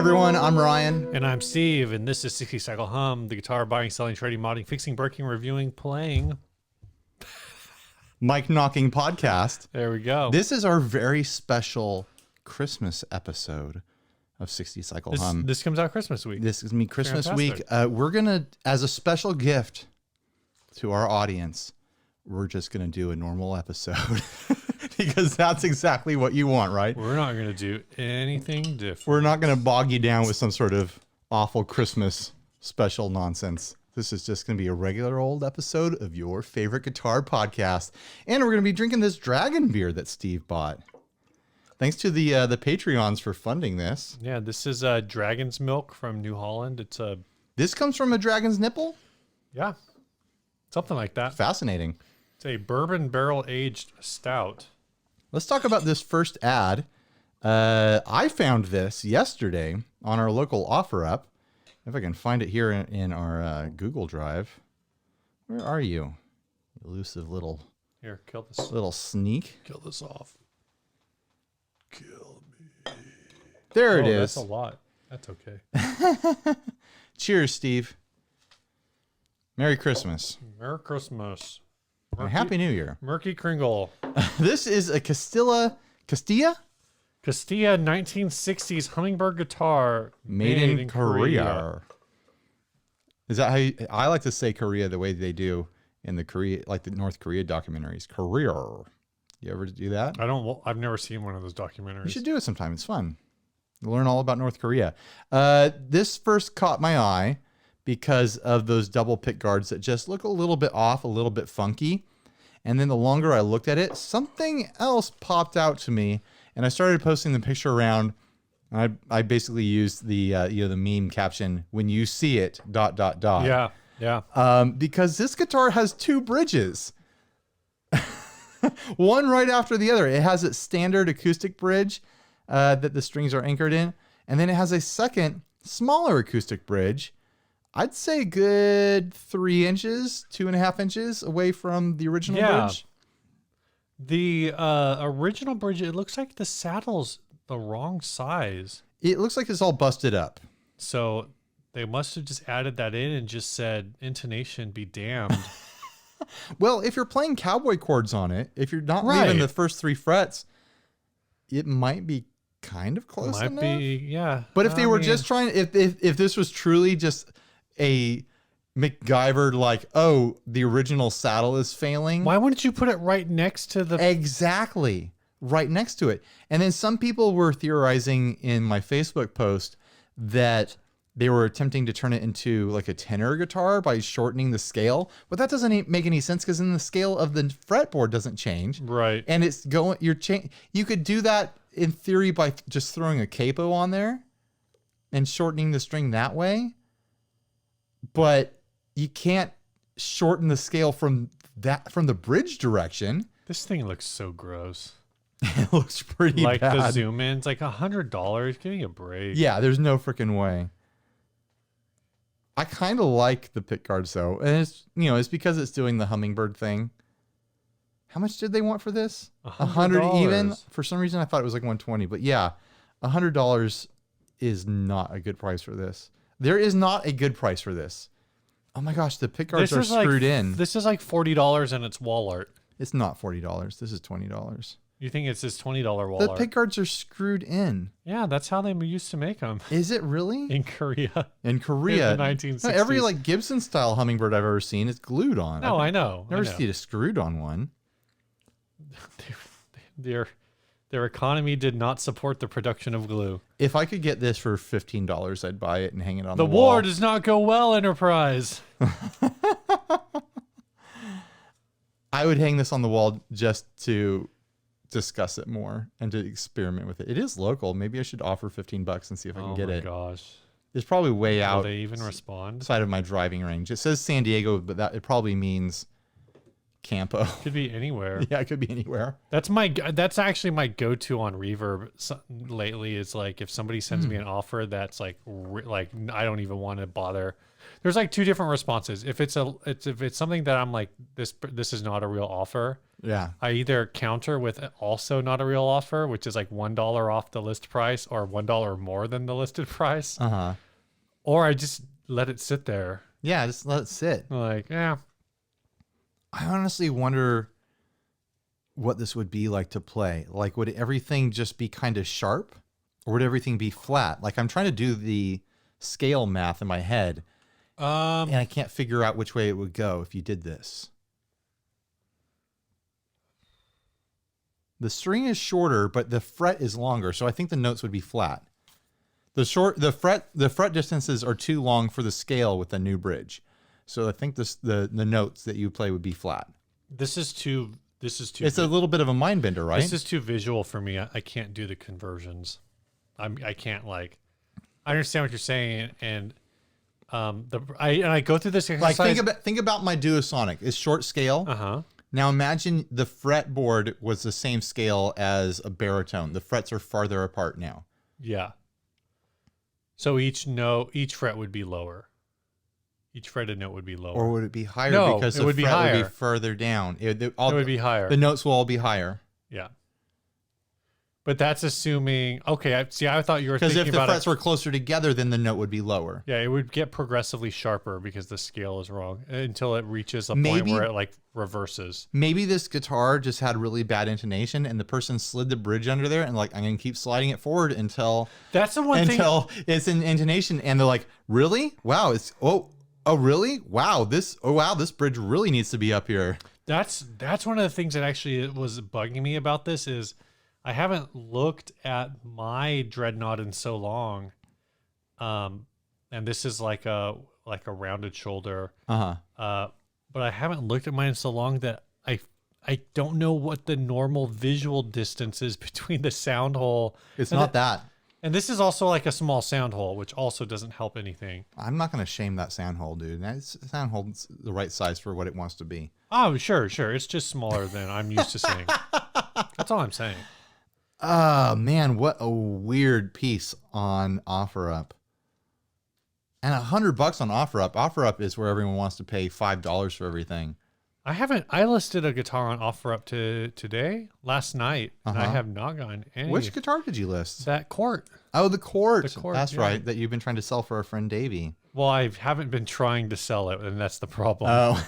everyone, I'm Ryan. And I'm Steve, and this is 60 Cycle Hum, the guitar buying, selling, trading, modding, fixing, breaking, reviewing, playing. Mic knocking podcast. There we go. This is our very special Christmas episode of 60 Cycle Hum. This comes out Christmas week. This is me Christmas Fantastic. week. We're going to, as a special gift to our audience, we're just going to do a normal episode because that's exactly what you want, right? We're not going to do anything different. We're not going to bog you down with some sort of awful Christmas special nonsense. This is just going to be a regular old episode of your favorite guitar podcast. And we're going to be drinking this dragon beer that Steve bought. Thanks to the Patreons for funding this. Yeah, this is Dragon's Milk from New Holland. This comes from a dragon's nipple? Yeah, something like that. Fascinating. It's a bourbon barrel aged stout. Let's talk about this first ad. I found this yesterday on our local OfferUp. If I can find it here in our Google Drive. Where are you? Elusive little Here, kill this. little sneak. Kill this off. Kill me. There it is. That's a lot. That's okay. Cheers, Steve. Merry Christmas. Merry Christmas. And Happy New Year. Murky Kringle. This is a Castilla 1960s hummingbird guitar made in Korea. Is that how I like to say Korea the way they do in the Korea, like the North Korea documentaries? Korea. You ever do that? I've never seen one of those documentaries. You should do it sometime. It's fun. Learn all about North Korea. This first caught my eye because of those double pick guards that just look a little bit off, a little bit funky. And then the longer I looked at it, something else popped out to me, and I started posting the picture around. I basically used the the meme caption, "When you see it, ... Yeah. Because this guitar has two bridges, one right after the other. It has its standard acoustic bridge that the strings are anchored in, and then it has a second, smaller acoustic bridge. I'd say a good 3 inches, 2.5 inches away from the original bridge. The original bridge, it looks like the saddle's the wrong size. It looks like it's all busted up. So they must have just added that in and just said, intonation be damned. Well, if you're playing cowboy chords on it, if you're not leaving the first 3 frets, it might be kind of close enough. Might be, yeah. But if they were just trying, if this was truly just a MacGyver, like, oh, the original saddle is failing. Why wouldn't you put it right next to the... Exactly. Right next to it. And then some people were theorizing in my Facebook post that they were attempting to turn it into like a tenor guitar by shortening the scale. But that doesn't make any sense because then the scale of the fretboard doesn't change. Right. And it's going, you could do that in theory by just throwing a capo on there and shortening the string that way. But you can't shorten the scale from the bridge direction. This thing looks so gross. It looks pretty like bad. The zoom in's like $100. Give me a break. Yeah, there's no freaking way. I kind of like the pick guards though, and it's because it's doing the hummingbird thing. How much did they want for this? $100 even. For some reason, I thought it was like $120, but yeah, $100 is not a good price for this. There is not a good price for this. Oh my gosh, the pick guards are screwed in. This is like $40 and it's wall art. It's not $40. This is $20. You think it's this $20 wall art? The art? pick guards are screwed in. Yeah, that's how they used to make them. Is it really? In Korea. In Korea. In the 1960s. No, every like Gibson style hummingbird I've ever seen is glued on. No, I know. Never seen a screwed on one. Their economy did not support the production of glue. If I could get this for $15, I'd buy it and hang it on the wall. The war does not go well, Enterprise. I would hang this on the wall just to discuss it more and to experiment with it. It is local. Maybe I should offer $15 and see if I can get it. Oh my gosh. It's probably way out. Will they even respond? Side of my driving range. It says San Diego, but it probably means Campo. Could be anywhere. Yeah, it could be anywhere. That's actually my go-to on Reverb lately. Is like if somebody sends me an offer that's like I don't even want to bother. There's like two different responses. If it's something that I'm like this is not a real offer. Yeah. I either counter with also not a real offer, which is like $1 off the list price or $1 more than the listed price. Or I just let it sit there. Yeah, just let it sit. Like, yeah. I honestly wonder what this would be like to play. Like, would everything just be kind of sharp, or would everything be flat? Like, I'm trying to do the scale math in my head, and I can't figure out which way it would go if you did this. The string is shorter, but the fret is longer, so I think the notes would be flat. The fret distances are too long for the scale with the new bridge. So I think the notes that you play would be flat. This is too. It's a little bit of a mind bender, right? This is too visual for me. I can't do the conversions. I can't like. I understand what you're saying, and I go through this exercise. Like think about my Duosonic. It's short scale. Now imagine the fretboard was the same scale as a baritone. The frets are farther apart now. Yeah. So each fret would be lower. Each fretted note would be lower. Or would it be higher No, because it the would be fret higher. would be further down? It would be higher. The notes will all be higher. Yeah. But that's assuming, okay, I thought you were Because thinking if the about frets were closer together, then the note would be lower. Yeah, it would get progressively sharper because the scale is wrong until it reaches a point where it like reverses. Maybe this guitar just had really bad intonation and the person slid the bridge under there and like, I'm going to keep sliding it forward until that's the one until it's in intonation. And they're like, really? Wow. Oh, really? Wow. This bridge really needs to be up here. That's one of the things that actually was bugging me about this is I haven't looked at my Dreadnought in so long. And this is like a rounded shoulder. But I haven't looked at mine in so long that I don't know what the normal visual distance is between the sound hole. It's not that. And this is also like a small sound hole, which also doesn't help anything. I'm not going to shame that sound hole, dude. That sound hole's the right size for what it wants to be. Oh, sure. It's just smaller than I'm used to seeing. That's all I'm saying. Oh, man, what a weird piece on OfferUp. And $100 on OfferUp. OfferUp is where everyone wants to pay $5 for everything. I listed a guitar on OfferUp last night, and I have not gotten any. Which guitar did you list? That Court. Oh, the Court. That's yeah. right, that you've been trying to sell for our friend Davey. Well, I haven't been trying to sell it, and that's the problem. Oh.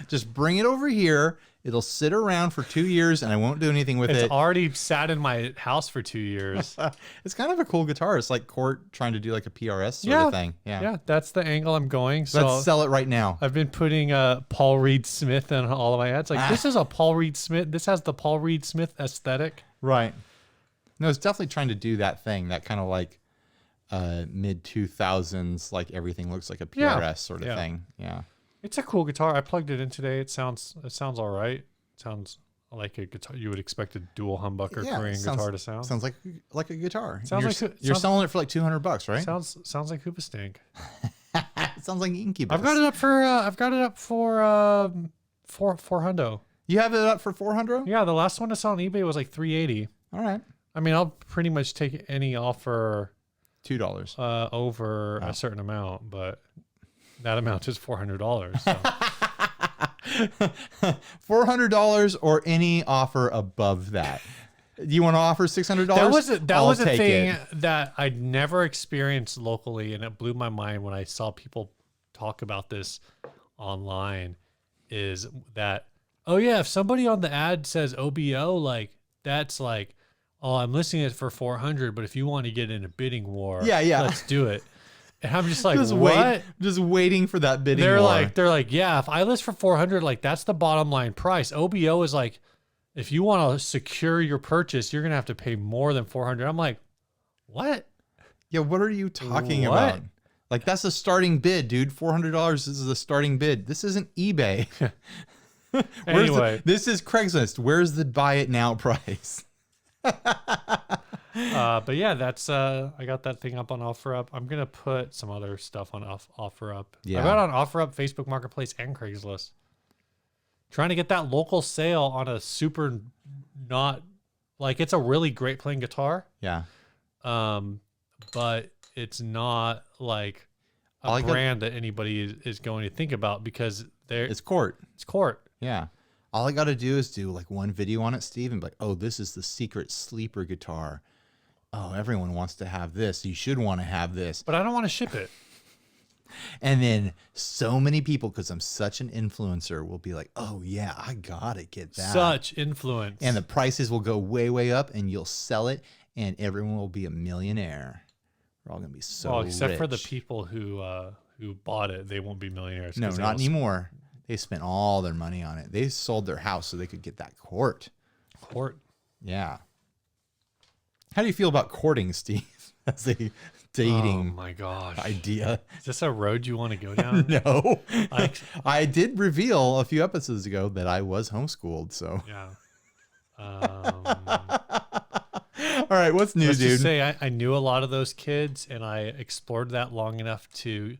Just bring it over here. It'll sit around for 2 years and I won't do anything with it. It's already sat in my house for 2 years. It's kind of a cool guitar. It's like Court trying to do like a PRS sort of thing. Yeah, that's the angle I'm going. So let's sell it right now. I've been putting Paul Reed Smith in all of my ads. Like, this is a Paul Reed Smith. This has the Paul Reed Smith aesthetic. Right. No, it's definitely trying to do that thing, that kind of like mid 2000s, like everything looks like a PRS sort of thing. Yeah. It's a cool guitar. I plugged it in today. It sounds all right. It sounds like a guitar you would expect a dual humbucker Korean guitar to sound. Sounds like a guitar. You're selling it for like $200, right? Sounds like Hoobastank. It sounds like Incubus. I've got it up for $400. You have it up for $400? Yeah, the last one I saw on eBay was like $380. All right. I mean, I'll pretty much take any offer $2 over a certain amount, but that amount is $400. So. $400 or any offer above that. You want to offer $600? That was a thing that I'd never experienced locally, and it blew my mind when I saw people talk about this online. Is that, oh yeah, if somebody on the ad says OBO, like that's like, oh, I'm listing it for $400, but if you want to get in a bidding war, let's do it. And I'm just like, what? Just waiting for that bidding war. They're like, yeah, if I list for $400, like that's the bottom line price. OBO is like, if you want to secure your purchase, you're gonna have to pay more than $400. I'm like, what? Yeah, what are you talking about? Like that's a starting bid, dude. $400 is the starting bid. This isn't eBay. Anyway, this is Craigslist. Where's the buy it now price? But yeah, that's I got that thing up on OfferUp. I'm gonna put some other stuff on OfferUp. Yeah. I got it on OfferUp, Facebook Marketplace, and Craigslist. Trying to get that local sale on a super not like it's a really great playing guitar. Yeah. But it's not like a brand that anybody is going to think about because it's Court. It's Court. Yeah. All I got to do is do like one video on it, Steve, and be like, oh, this is the secret sleeper guitar. Oh, everyone wants to have this. You should want to have this. But I don't want to ship it. And then so many people, because I'm such an influencer, will be like, oh, yeah, I got to get that. Such influence. And the prices will go way, way up, and you'll sell it, and everyone will be a millionaire. We're all going to be so except rich. for the people who bought it. They won't be millionaires. No, not anymore. They spent all their money on it. They sold their house so they could get that Court. Court. Yeah. How do you feel about courting, Steve, as a dating oh my gosh. idea? Is this a road you want to go down? No. I did reveal a few episodes ago that I was homeschooled, so. Yeah. All right, what's new, Let's dude? just say I knew a lot of those kids, and I explored that long enough to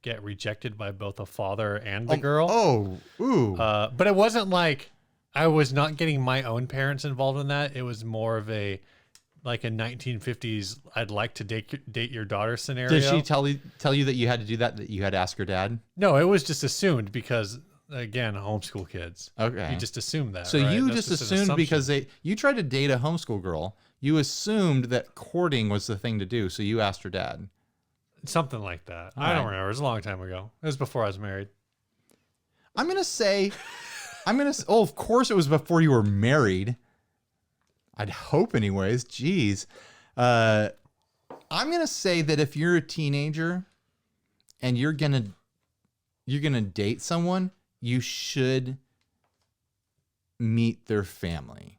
get rejected by both the father and the girl. Oh, ooh. But it wasn't like I was not getting my own parents involved in that. It was more of a 1950s I'd like to date your daughter scenario. Did she tell you that you had to do that you had to ask her dad? No, it was just assumed because again, homeschool kids. Okay. You just assume that. So right? you That's just an assumed assumption. because you tried to date a homeschool girl, you assumed that courting was the thing to do, so you asked her dad. Something like that. All I don't right. remember. It was a long time ago. It was before I was married. I'm going to say, oh, of course it was before you were married. I'd hope anyways. Jeez. I'm going to say that if you're a teenager and you're going to date someone, you should meet their family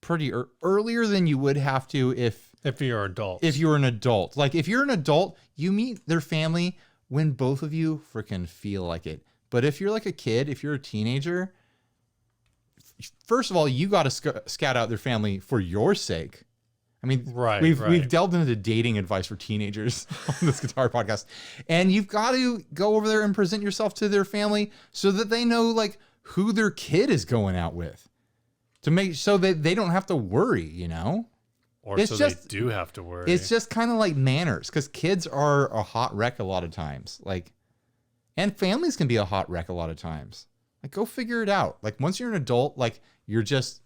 pretty earlier than you would have to if you're an adult. If you're an adult. Like if you're an adult, you meet their family when both of you freaking feel like it. But if you're like a kid, if you're a teenager, first of all, you got to scout out their family for your sake. I mean, we've delved into dating advice for teenagers on this guitar podcast, and you've got to go over there and present yourself to their family so that they know like who their kid is going out with, to make so that they don't have to worry, you know. Or it's so they do have to worry. It's just kind of like manners, because kids are a hot wreck a lot of times. Like, and families can be a hot wreck a lot of times. Like, go figure it out. Like, once you're an adult, like you're just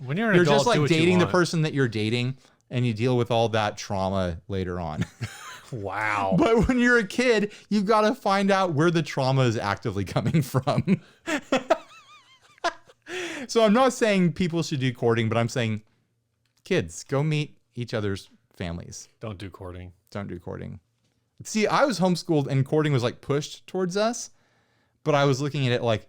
when you're an adult, just like dating the person that you're dating, and you deal with all that trauma later on. Wow. But when you're a kid, you've got to find out where the trauma is actively coming from. So I'm not saying people should do courting, but I'm saying kids, go meet each other's families. Don't do courting. Don't do courting. See, I was homeschooled and courting was like pushed towards us, but I was looking at it like,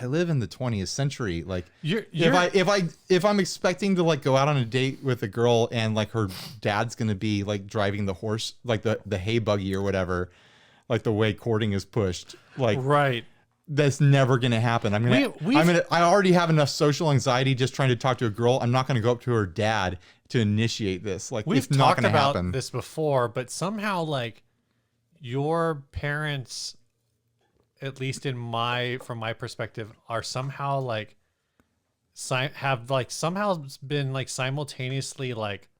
I live in the 20th century. Like if I'm expecting to like go out on a date with a girl and like her dad's going to be like driving the horse, like the hay buggy or whatever, like the way courting is pushed, like, right. That's never going to happen. I already have enough social anxiety just trying to talk to a girl. I'm not going to go up to her dad to initiate this. Like, we've it's not talked going to about happen. this before, but somehow like your parents, at least from my perspective, are somehow like have like somehow been like simultaneously like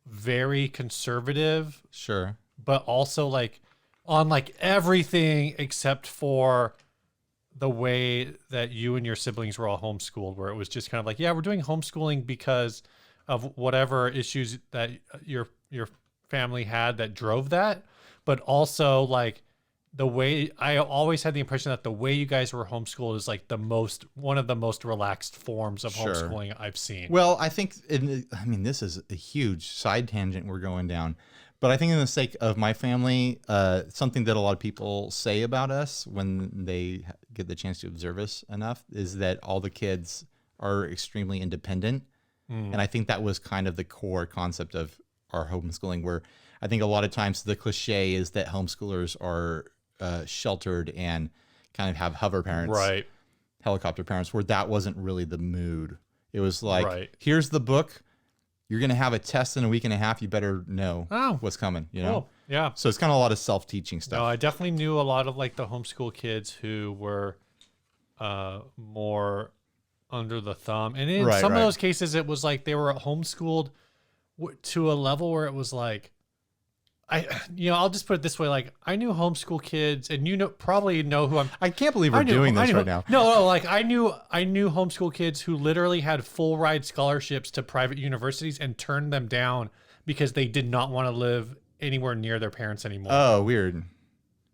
very conservative, Sure, but also like on like everything except for the way that you and your siblings were all homeschooled, where it was just kind of like, yeah, we're doing homeschooling because of whatever issues that your family had that drove that, but also like the way I always had the impression that the way you guys were homeschooled is like one of the most relaxed forms of homeschooling I've seen. Well, I think, this is a huge side tangent we're going down, but I think in the sake of my family, something that a lot of people say about us when they get the chance to observe us enough is that all the kids are extremely independent. And I think that was kind of the core concept of our homeschooling, where I think a lot of times the cliche is that homeschoolers are sheltered and kind of have hover parents, right? Helicopter parents, where that wasn't really the mood. It was like, right. Here's the book, you're going to have a test in a week and a half. You better know what's coming, you know? Cool. Yeah. So it's kind of a lot of self-teaching stuff. No, I definitely knew a lot of like the homeschool kids who were more under the thumb. And in some of those cases, it was like they were homeschooled to a level where it was like, I'll just put it this way. Like I knew homeschool kids, and probably know who I can't believe we're doing this right now. No, like I knew homeschool kids who literally had full ride scholarships to private universities and turned them down because they did not want to live anywhere near their parents anymore. Oh, weird.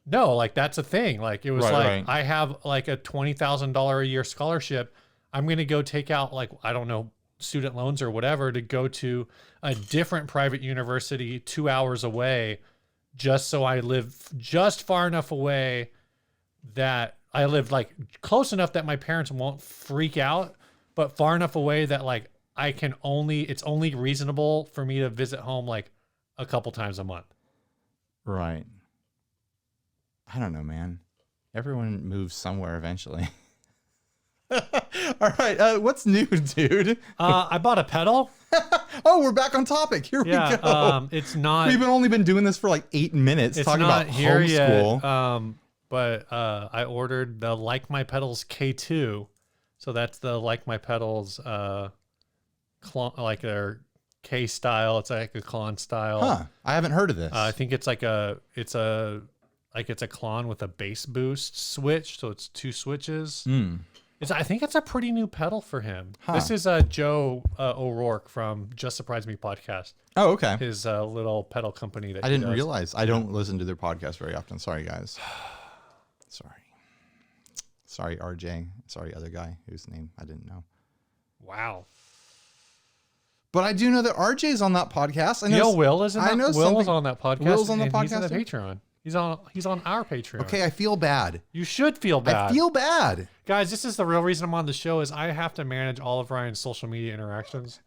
No, like that's a thing. Like it was I have like a $20,000 a year scholarship. I'm going to go take out like, I don't know, student loans or whatever to go to a different private university 2 hours away, just so I live just far enough away that I live like close enough that my parents won't freak out, but far enough away that like it's only reasonable for me to visit home like a couple times a month. Right. I don't know, man. Everyone moves somewhere eventually. All right. What's new, dude? I bought a pedal. Oh, we're back on topic. Here we go. It's not. We've only been doing this for like 8 minutes talking about homeschool. Yet, but I ordered the Like My Pedals K2. So that's the Like My Pedals, like their K style. It's like a Klon style. Huh. I haven't heard of this. I think it's like it's a Klon with a bass boost switch. So it's 2 switches. I think it's a pretty new pedal for him. Huh. This is Joe O'Rourke from Just Surprise Me podcast. Oh, okay. His little pedal company that I didn't realize. I don't listen to their podcast very often. Sorry, guys. Sorry, RJ. Sorry, other guy whose name I didn't know. Wow. But I do know that RJ's on that podcast. I know Will is in that. I know Will's on that podcast. Will's on the podcast. He's on the Patreon. He's on our Patreon. Okay, I feel bad. You should feel bad. I feel bad. Guys, this is the real reason I'm on the show is I have to manage all of Ryan's social media interactions.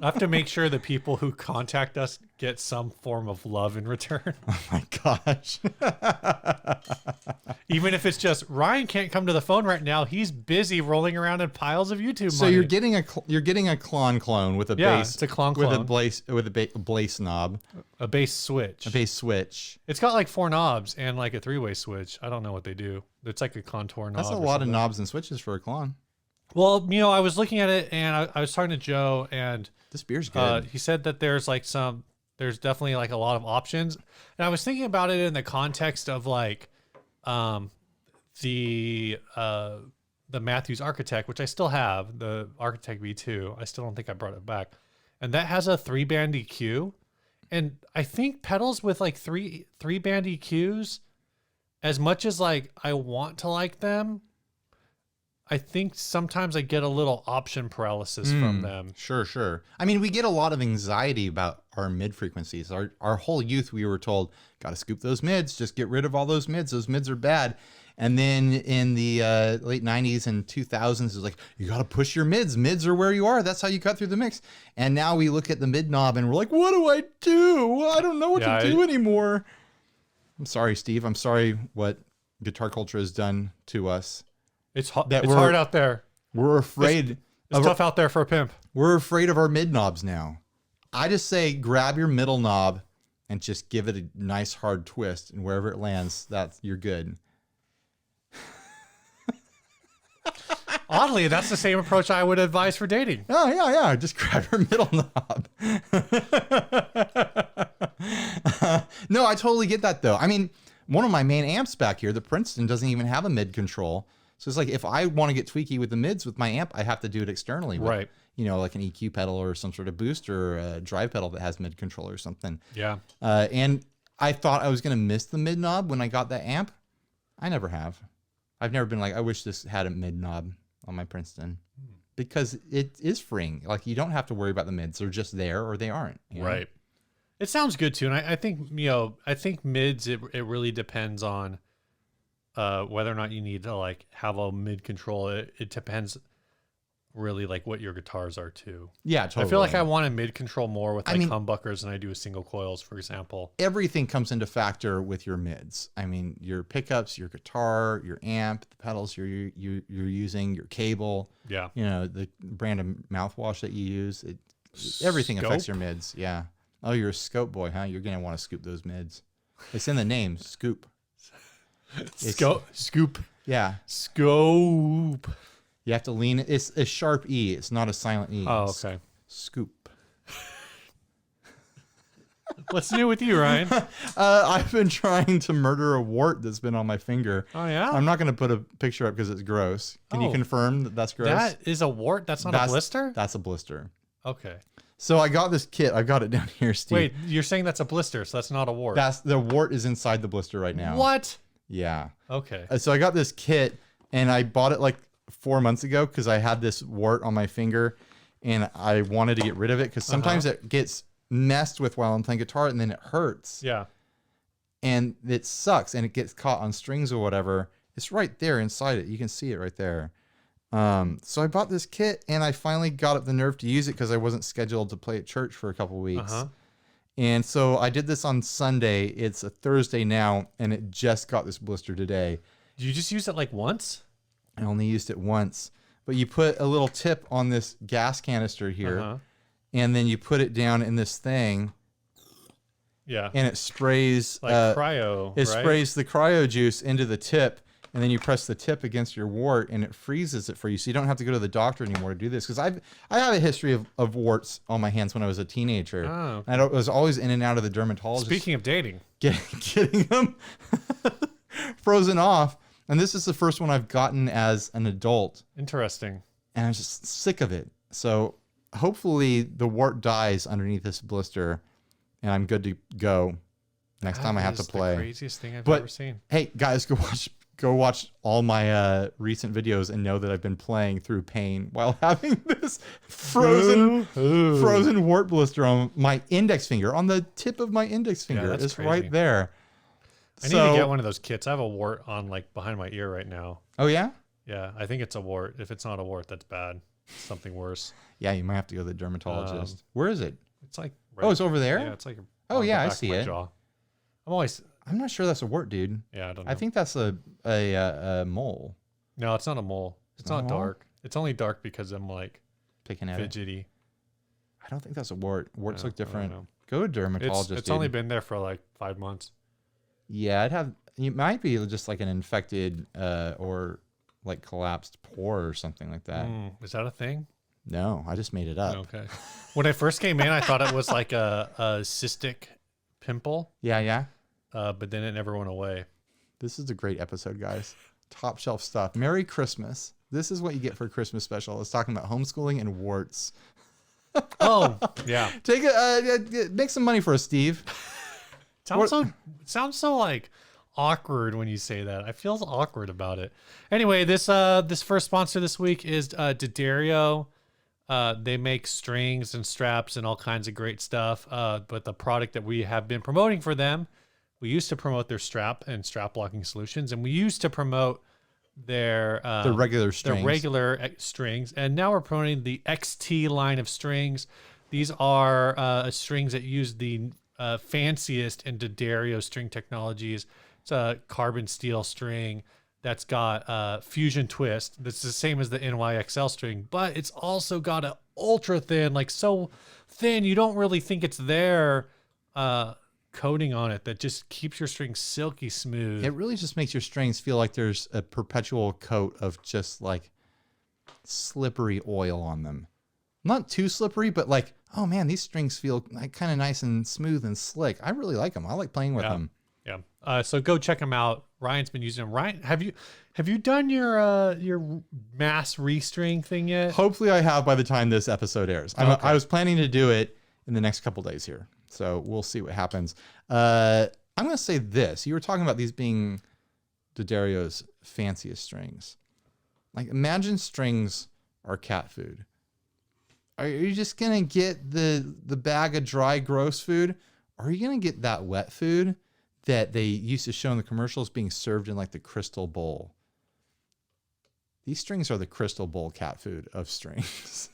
I have to make sure the people who contact us get some form of love in return. Oh my gosh. Even if it's just Ryan can't come to the phone right now, he's busy rolling around in piles of YouTube so money. you're getting a Klon clone with a bass. It's a Klon clone with a Bliss knob, a bass switch. It's got like 4 knobs and like a 3-way switch. I don't know what they do. It's like a contour knob. That's a lot of knobs and switches for a Klon. Well, I was looking at it and I was talking to Joe, and this beer's good. He said that there's definitely like a lot of options. And I was thinking about it in the context of like the Matthews Architect, which I still have, the Architect V2. I still don't think I brought it back. And that has a 3-band EQ. And I think pedals with like three-band EQs, as much as like I want to like them, I think sometimes I get a little option paralysis from them. Sure. I mean, we get a lot of anxiety about our mid frequencies. Our whole youth, we were told, got to scoop those mids, just get rid of all those mids. Those mids are bad. And then in the late 90s and 2000s, it was like, you got to push your mids. Mids are where you are. That's how you cut through the mix. And now we look at the mid knob and we're like, what do I do? I don't know what to do anymore. I'm sorry, Steve. I'm sorry what guitar culture has done to us. It's hard out there. We're afraid. It's tough out there for a pimp. We're afraid of our mid knobs now. I just say grab your middle knob and just give it a nice hard twist, and wherever it lands, you're good. Oddly, that's the same approach I would advise for dating. Oh, yeah. Just grab your middle knob. No, I totally get that, though. I mean, one of my main amps back here, the Princeton, doesn't even have a mid control. So it's like if I want to get tweaky with the mids with my amp, I have to do it externally. Right. Like an EQ pedal or some sort of boost or a drive pedal that has mid control or something. Yeah. And I thought I was going to miss the mid knob when I got that amp. I never have. I've never been like, I wish this had a mid knob on my Princeton, because it is freeing. Like you don't have to worry about the mids. They're just there or they aren't. Right. It sounds good too. And I think, I think mids, it really depends on whether or not you need to like have a mid control. It depends really like what your guitars are too. Yeah, totally. I feel like I want a mid control more with like I mean, humbuckers than I do with single coils, for example. Everything comes into factor with your mids. I mean, your pickups, your guitar, your amp, the pedals you're using, your cable. Yeah. You know, the brand of mouthwash that you use. Everything affects your mids. Yeah. Oh, you're a scope boy, huh? You're gonna want to scoop those mids. It's in the name, scoop. Scoop. Yeah. Scoop. You have to lean. It's a sharp E. It's not a silent E. Oh, okay. Scoop. What's new with you, Ryan? I've been trying to murder a wart that's been on my finger. Oh, yeah? I'm not going to put a picture up because it's gross. Can you confirm that that's gross? That is a wart? That's not a blister? That's a blister. Okay. So I got this kit. I got it down here, Steve. Wait, you're saying that's a blister, so that's not a wart. The wart is inside the blister right now. What? Yeah. Okay. So I got this kit, and I bought it like 4 months ago because I had this wart on my finger, and I wanted to get rid of it because sometimes it gets messed with while I'm playing guitar, and then it hurts. Yeah. And it sucks, and it gets caught on strings or whatever. It's right there inside it. You can see it right there. So I bought this kit, and I finally got up the nerve to use it because I wasn't scheduled to play at church for a couple weeks. And so I did this on Sunday. It's a Thursday now, and it just got this blister today. Did you just use it like once? I only used it once, but you put a little tip on this gas canister here, and then you put it down in this thing. Yeah. And it sprays like cryo. It sprays the cryo juice into the tip, and then you press the tip against your wart, and it freezes it for you, so you don't have to go to the doctor anymore to do this. Because I have a history of warts on my hands when I was a teenager. Oh. And I was always in and out of the dermatologist. Speaking of dating, getting them frozen off, and this is the first one I've gotten as an adult. Interesting. And I'm just sick of it. So hopefully the wart dies underneath this blister, and I'm good to go next time I have to play. The craziest thing I've ever seen. Hey guys, go watch all my recent videos and know that I've been playing through pain while having this frozen wart blister on my index finger, on the tip of my index finger. It's crazy. Right there. I need to get one of those kits. I have a wart on like behind my ear right now. Oh yeah? Yeah, I think it's a wart. If it's not a wart, that's bad. Something worse. Yeah, you might have to go to the dermatologist. Where is it? It's like it's over there? Yeah, it's like I see it. Jaw. I'm not sure that's a wart, dude. Yeah, I don't know. I think that's a mole. No, it's not a mole. It's not dark. It's only dark because I'm like picking at fidgety. I don't think that's a wart. Warts look different. Go to a dermatologist. It's only been there for like 5 months. Yeah, it might be just like an infected or like collapsed pore or something like that. Is that a thing? No, I just made it up. Okay. When I first came in, I thought it was like a cystic pimple. Yeah. But then it never went away. This is a great episode, guys. Top shelf stuff. Merry Christmas. This is what you get for a Christmas special. I was talking about homeschooling and warts. Oh, yeah. Make some money for us, Steve. Sounds so like awkward when you say that. I feel awkward about it. Anyway, this first sponsor this week is Daddario. They make strings and straps and all kinds of great stuff. But the product that we have been promoting for them, we used to promote their strap and strap locking solutions, and we used to promote their regular strings. And now we're promoting the XT line of strings. These are strings that use the fanciest in Daddario string technologies. It's a carbon steel string that's got fusion twist. That's the same as the NYXL string, but it's also got an ultra thin, like so thin you don't really think it's there, coating on it that just keeps your string silky smooth. It really just makes your strings feel like there's a perpetual coat of just like slippery oil on them. Not too slippery, but like, oh man, these strings feel like kind of nice and smooth and slick. I really like them. I like playing with them. Yeah. So go check them out. Ryan's been using them. Ryan, have you done your mass restring thing yet? Hopefully I have by the time this episode airs. Okay. I was planning to do it in the next couple days here. So we'll see what happens. I'm going to say this. You were talking about these being Daddario's fanciest strings. Like, imagine strings are cat food. Are you just going to get the bag of dry, gross food? Or are you going to get that wet food that they used to show in the commercials being served in like the crystal bowl? These strings are the crystal bowl cat food of strings.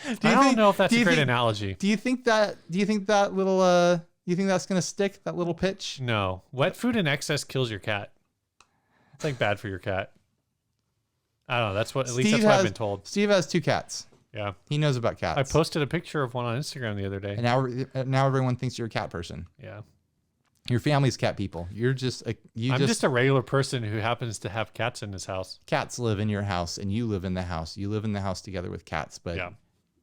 I don't know if that's a great analogy. Do you think that little you think that's gonna stick, that little pitch? No. Wet food in excess kills your cat. It's like bad for your cat. I don't know. That's what least that's what I've been told. Steve has 2 cats. Yeah. He knows about cats. I posted a picture of one on Instagram the other day. And now everyone thinks you're a cat person. Yeah. Your family's cat people. You're just I'm just a regular person who happens to have cats in his house. Cats live in your house and you live in the house. You live in the house together with cats, but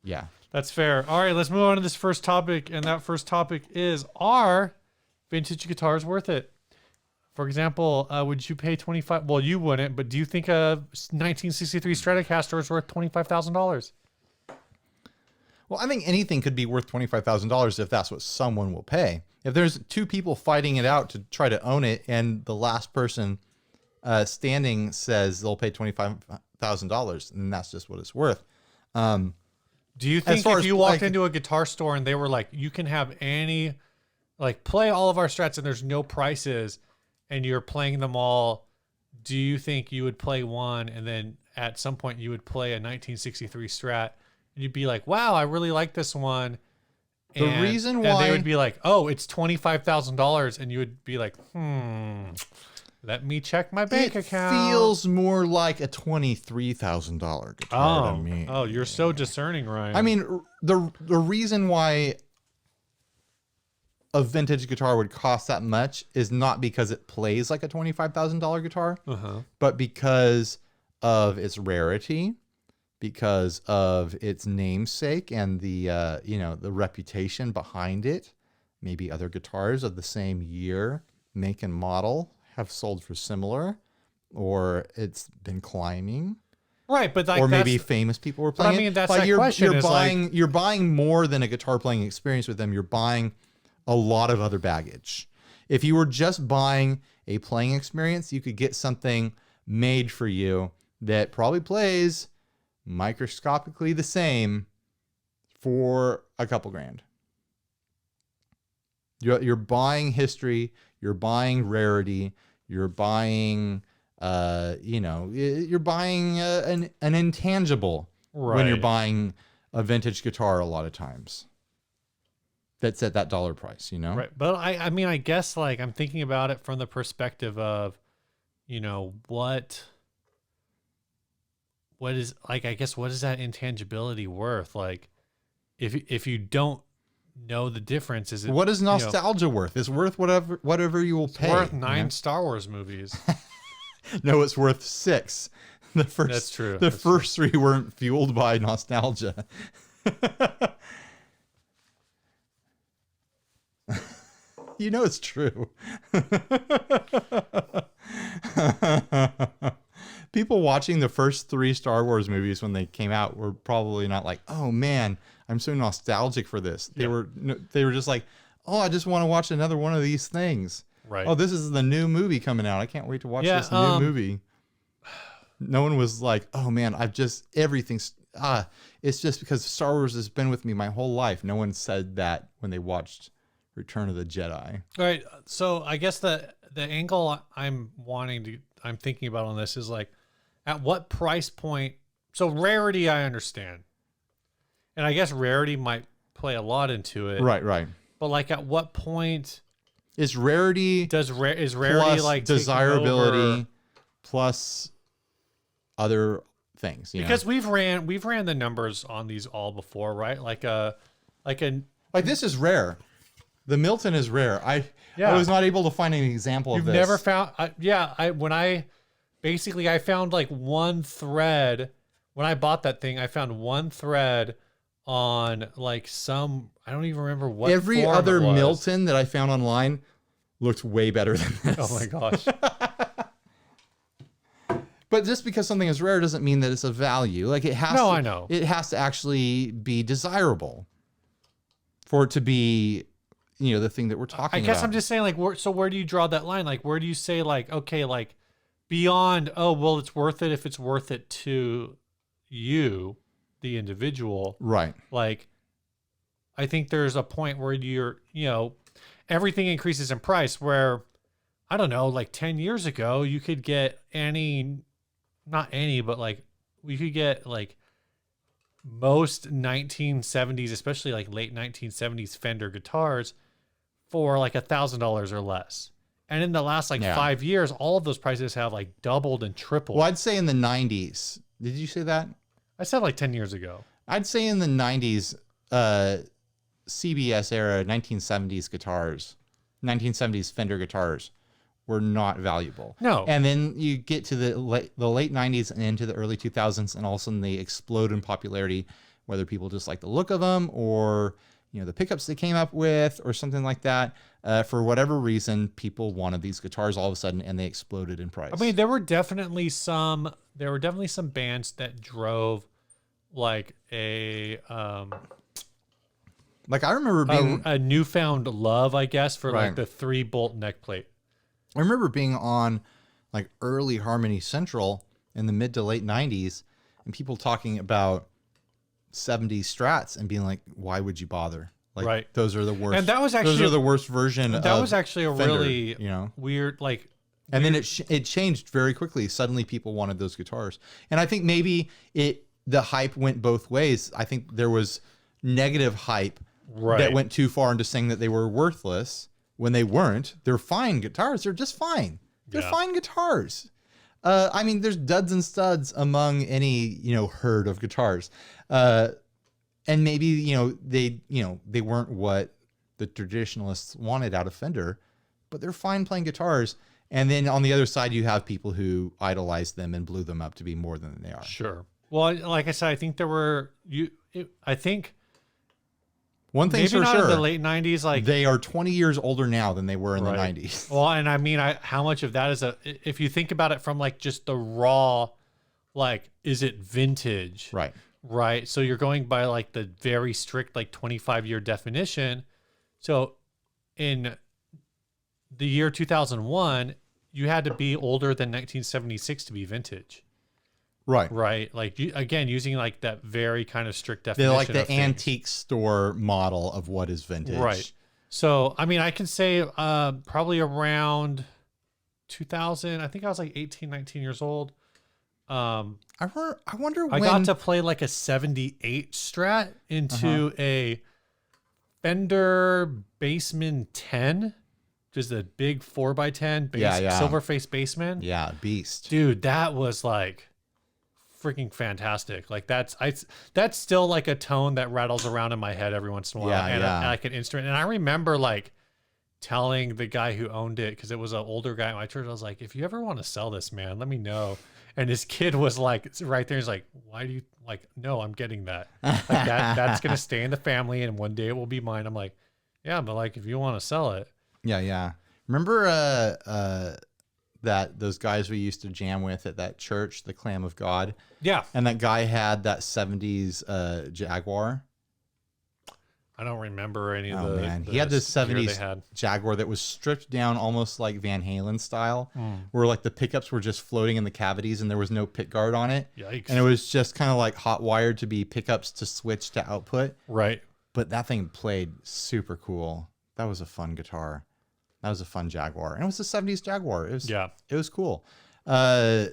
yeah. That's fair. All right, let's move on to this first topic, and that first topic is: are vintage guitars worth it? For example, would you pay $25? Well, you wouldn't, but do you think a 1963 Stratocaster is worth $25,000? Well, I think anything could be worth $25,000 if that's what someone will pay. If there's 2 people fighting it out to try to own it, and the last person standing says they'll pay $25,000, then that's just what it's worth. Do you think if you walked into a guitar store and they were like, you can have any, like, play all of our strats and there's no prices, and you're playing them all, do you think you would play one and then at some point you would play a 1963 Strat and you'd be like, wow, I really like this one? And they would be like, oh, it's $25,000, and you would be like, let me check my bank account. It feels more like a $23,000 guitar to me. Oh, you're so discerning, Ryan. I mean, the reason why a vintage guitar would cost that much is not because it plays like a $25,000 guitar, but because of its rarity, because of its namesake and the the reputation behind it. Maybe other guitars of the same year, make, and model have sold for similar, or it's been climbing, right? But like, or maybe famous people were playing. I mean, that's like that question. You're buying more than a guitar playing experience with them. You're buying a lot of other baggage. If you were just buying a playing experience, you could get something made for you that probably plays microscopically the same for a couple grand. You're buying history. You're buying rarity. You're buying, you're buying an intangible when you're buying a vintage guitar a lot of times. That's at that dollar price, Right. But I mean, I guess, like, I'm thinking about it from the perspective of, what is, like, I guess, what is that intangibility worth? Like, if you don't know the difference, is it, what is nostalgia worth? It's worth whatever you will pay. It's worth 9 Star Wars movies. No, it's worth 6. That's true. The first 3 weren't fueled by nostalgia. It's true. People watching the first 3 Star Wars movies when they came out were probably not like, oh man, I'm so nostalgic for this. They were just like, oh, I just want to watch another one of these things. Right. Oh, this is the new movie coming out. I can't wait to watch this new movie. No one was like, oh man, everything's it's just because Star Wars has been with me my whole life. No one said that when they watched Return of the Jedi. All right. So I guess the angle I'm thinking about on this is, like, at what price point? So rarity, I understand. And I guess rarity might play a lot into it. Right. But, like, at what point is rarity plus like desirability plus other things? Because we've ran the numbers on these all before, right? Like this is rare. The Milton is rare. I was not able to find an example of this. You've never found? I found like one thread when I bought that thing. I found one thread on like I don't even remember what. Every other Milton that I found online looked way better than this. Oh my gosh. But just because something is rare doesn't mean that it's of value. Like it has. No, I know. It has to actually be desirable for it to be, the thing that we're talking about. I guess I'm just saying, like, where do you draw that line? Like, where do you say, like, okay, like, beyond, oh, well, it's worth it if it's worth it to you, the individual. Right. Like, I think there's a point where everything increases in price where, I don't know, like 10 years ago, you could get any not any, but like we could get like most 1970s, especially like late 1970s Fender guitars for like $1,000 or less. And in the last like 5 years, all of those prices have like doubled and tripled. Well, I'd say in the 90s. Did you say that? I said like 10 years ago. I'd say in the 90s, CBS era, 1970s guitars, 1970s Fender guitars were not valuable. No. And then you get to the late 90s and into the early 2000s, and all of a sudden they explode in popularity, whether people just like the look of them or, you know, the pickups they came up with or something like that. For whatever reason, people wanted these guitars all of a sudden, and they exploded in price. I mean, there were definitely some bands that drove like a like I remember being a newfound love, I guess, for Right. like the 3-bolt neck plate. I remember being on like early Harmony Central in the mid to late 90s, and people talking about 70s Strats and being like, why would you bother? Like, Right. those are the worst. And that was actually those are the worst version of that was actually a Fender, really you know, weird like. and then it changed very quickly. Suddenly people wanted those guitars. And I think maybe the hype went both ways. I think there was negative hype Right. that went too far into saying that they were worthless when they weren't. They're fine guitars. They're just fine. They're Yeah. fine guitars. I mean, there's duds and studs among any, you know, herd of guitars. And maybe, you know, they weren't what the traditionalists wanted out of Fender, but they're fine playing guitars. And then on the other side, you have people who idolized them and blew them up to be more than they are. Sure. Well, like I said, I think there were I think One thing's maybe for not sure, in the late 90s. Like they are 20 years older now than they were in Right. the 90s. Well, and I mean, how much of that is if you think about it from like just the raw, like, is it vintage? Right. Right. So you're going by like the very strict, like 25-year definition. So in the year 2001, you had to be older than 1976 to be vintage. Right. Right. Like, again, using like that very kind of strict They're definition. like the of things. antique store model of what is vintage. Right. So, I mean, I can say probably around 2000. I think I was like 18, 19 years old. I wonder I when got to play like a 78 Strat into a Fender Bassman 10, which is a big 4x10 silver face Bassman. Yeah, beast. Dude, that was like freaking fantastic. Like that's still like a tone that rattles around in my head every once in a while. Yeah, and yeah. like an instrument. And I remember like telling the guy who owned it, because it was an older guy at my church, I was like, if you ever want to sell this, man, let me know. And his kid was like right there. He's like, why do you like, no, I'm getting that. Like that's going to stay in the family and one day it will be mine. I'm like, yeah, but like if you want to sell it. Yeah, yeah. Remember that those guys we used to jam with at that church, the Clam of God? Yeah. And that guy had that 70s Jaguar. I don't remember any of Oh the. man, the he had this gear they 70s had. Jaguar that was stripped down almost like Van Halen style, where like the pickups were just floating in the cavities and there was no pick guard on it. Yikes. And it was just kind of like hot wired to be pickups to switch to output. Right. But that thing played super cool. That was a fun guitar. That was a fun Jaguar. And it was a 70s Jaguar. It was cool. I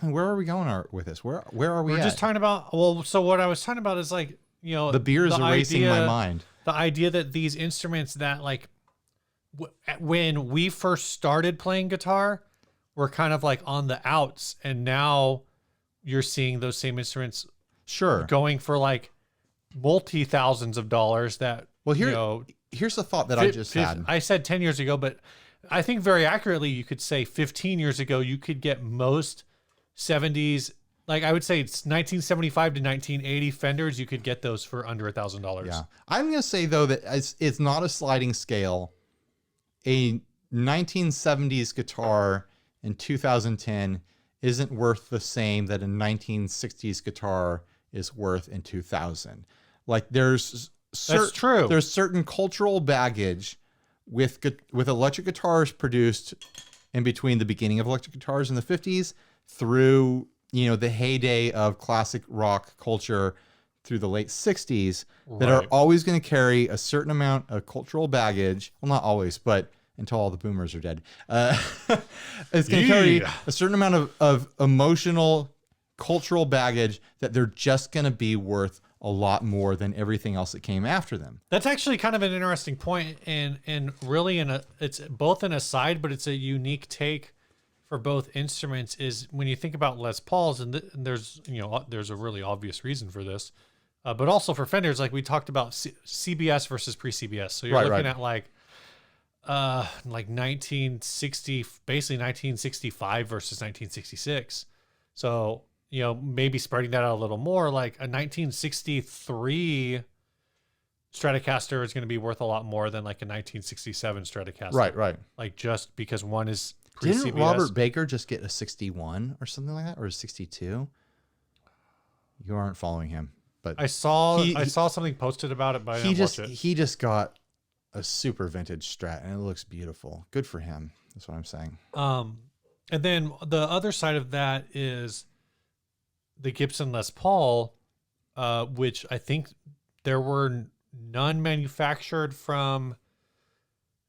mean, where are we going with this? Where are we We're at? just talking about, well, so what I was talking about is like, you know, the beer is erasing my mind. The idea that these instruments that like, when we first started playing guitar, were kind of like on the outs, and now you're seeing those same instruments Sure. going for like multi-thousands of dollars that, Well, here, you know, here's the thought that I just had. I said 10 years ago, but I think very accurately you could say 15 years ago you could get most 70s, like I would say it's 1975 to 1980 Fenders, you could get those for under $1,000. Yeah. I'm going to say, though, that it's not a sliding scale. A 1970s guitar in 2010 isn't worth the same that a 1960s guitar is worth in 2000. Like there's That's true. There's certain cultural baggage with electric guitars produced in between the beginning of electric guitars in the 50s through, you know, the heyday of classic rock culture through the late 60s that are Right. always going to carry a certain amount of cultural baggage. Well, not always, but until all the boomers are dead. It's going to carry a certain amount of emotional, cultural baggage that they're just going to be worth a lot more than everything else that came after them. That's actually kind of an interesting point, and really it's both an aside, but it's a unique take for both instruments. Is when you think about Les Pauls, and there's there's a really obvious reason for this, but also for Fenders, like we talked about CBS versus pre-CBS. So you're looking at like 1960, basically 1965 versus 1966. So maybe spreading that out a little more, like a 1963 Stratocaster is going to be worth a lot more than like a 1967 Stratocaster. Right. Like just because one is pre-CBS. Didn't Robert Baker just get a 61 or something like that, or a 62? You aren't following him, but I saw something posted about it, but I didn't watch it. He just got a super vintage Strat, and it looks beautiful. Good for him. That's what I'm saying. And then the other side of that is the Gibson Les Paul, which I think there were none manufactured from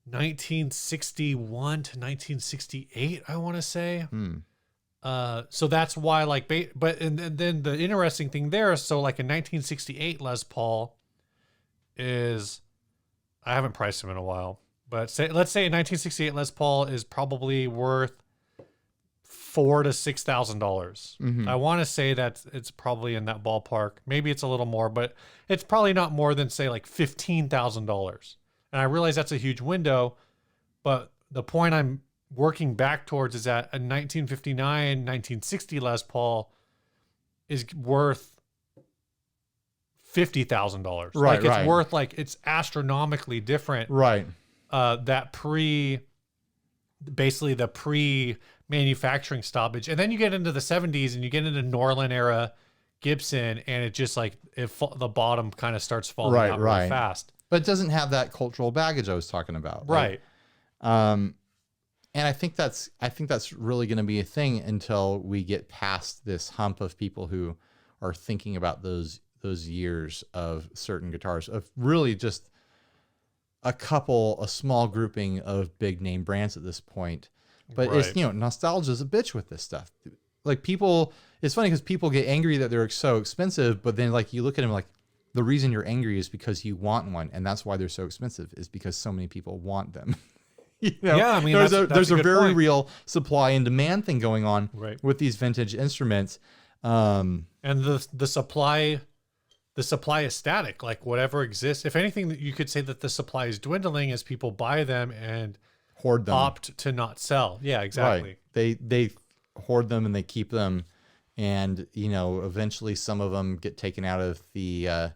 1961 to 1968, I want to say. So that's why, like, and then the interesting thing there is, so like a 1968 Les Paul is, I haven't priced them in a while, but let's say a 1968 Les Paul is probably worth $4,000 to $6,000. I want to say that it's probably in that ballpark. Maybe it's a little more, but it's probably not more than say like $15,000. And I realize that's a huge window, but the point I'm working back towards is that a 1959, 1960 Les Paul is worth $50,000. Right, like it's worth, like, it's astronomically different. Right. That basically the pre-manufacturing stoppage, and then you get into the 70s and you get into Norlin era Gibson, and it just like the bottom kind of starts falling out really fast. But it doesn't have that cultural baggage I was talking about. Right. And I think that's really going to be a thing until we get past this hump of people who are thinking about those years of certain guitars, of really just a small grouping of big name brands at this point. But it's, nostalgia is a bitch with this stuff. Like, people, it's funny because people get angry that they're so expensive, but then like you look at them like, the reason you're angry is because you want one, and that's why they're so expensive, is because so many people want them. Yeah, I mean, there's that's a very point. real supply and demand thing going on with these vintage instruments. And the supply is static, like whatever exists. If anything, you could say that the supply is dwindling as people buy them and hoard them, opt to not sell. Yeah, exactly. Right. They hoard them and they keep them, and eventually some of them get taken out of the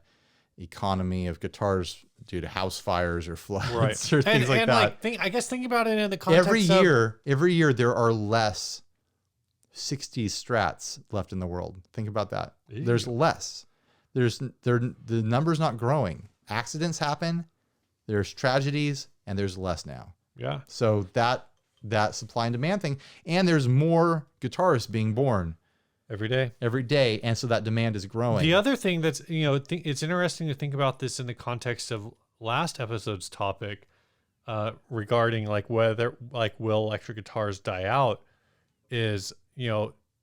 economy of guitars due to house fires or floods or things like that. I guess think about it in the context every year there are less 60s Strats left in the world. Think about that. Ew. There's less. The number's not growing. Accidents happen. There's tragedies, and there's less now. Yeah. So that supply and demand thing, and there's more guitarists being born every day, and so that demand is growing. The other thing that's it's interesting to think about this in the context of last episode's topic regarding like whether like will electric guitars die out, is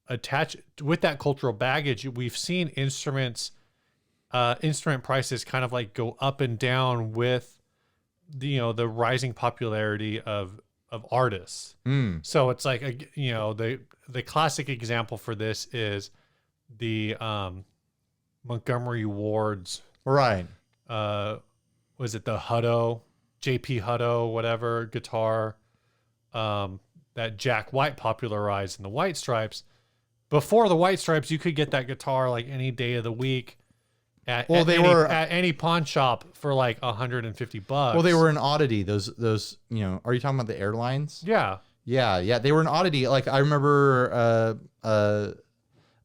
attached with that cultural baggage. We've seen instrument prices kind of like go up and down with the rising popularity of artists. So it's like the classic example for this is the Montgomery Ward's was it the Hutto, JP Hutto, whatever guitar that Jack White popularized in the White Stripes. Before the White Stripes, you could get that guitar like any day of the week at any pawn shop for like $150. Well, they were an oddity. Those are you talking about the Airlines? Yeah. Yeah. They were an oddity. Like, I remember a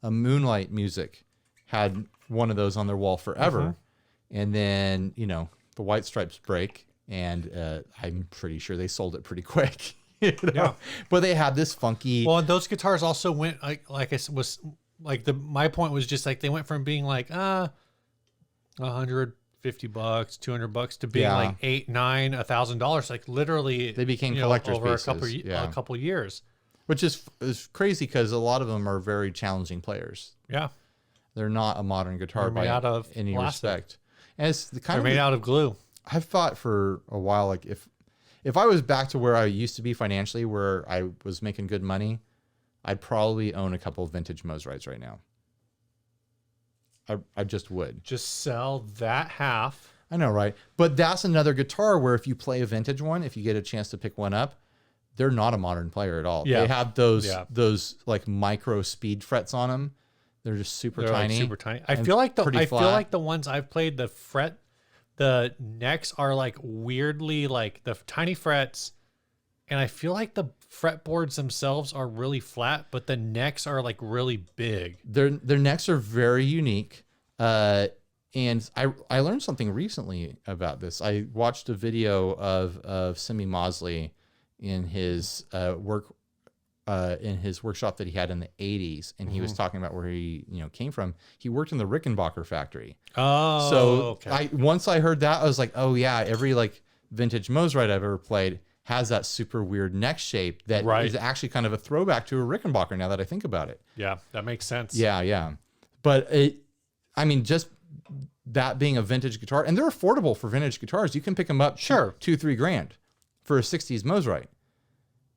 Moonlight Music had one of those on their wall forever. And then, the White Stripes break, and I'm pretty sure they sold it pretty quick. Yeah. But they had this funky. Well, and those guitars also went my point was just like they went from being like $150 $50, $200 to being Yeah. like $8, $9, $1,000. Like literally, They became collector's over pieces. a couple years. Which is crazy because a lot of them are very challenging players. Yeah, They're not a modern guitar They're made by out of any plastic. respect. And it's the kind they're of made out of glue. I've thought for a while, like if I was back to where I used to be financially, where I was making good money, I'd probably own a couple of vintage Mosrites right now. I just would. Just sell that half. I know, right? But that's another guitar where if you play a vintage one, if you get a chance to pick one up, they're not a modern player at all. Yeah. They have those like micro speed frets on them. They're just super tiny. Like super tiny. I feel like pretty feel flat. like the ones I've played, the necks are like weirdly like the tiny frets, and I feel like the fretboards themselves are really flat, but the necks are like really big. Their necks are very unique. And I learned something recently about this. I watched a video of Simi Mosley in his workshop that he had in the 80s, and he was talking about where he came from. He worked in the Rickenbacker factory. Oh, So okay. once I heard that, I was like, oh yeah, every like vintage Mosrite I've ever played has that super weird neck shape that is actually kind of a throwback to a Rickenbacker now that I think about it. Yeah, that makes sense. Yeah. But just that being a vintage guitar, and they're affordable for vintage guitars. You can pick them up $2,000-3,000 for a 60s Mosrite,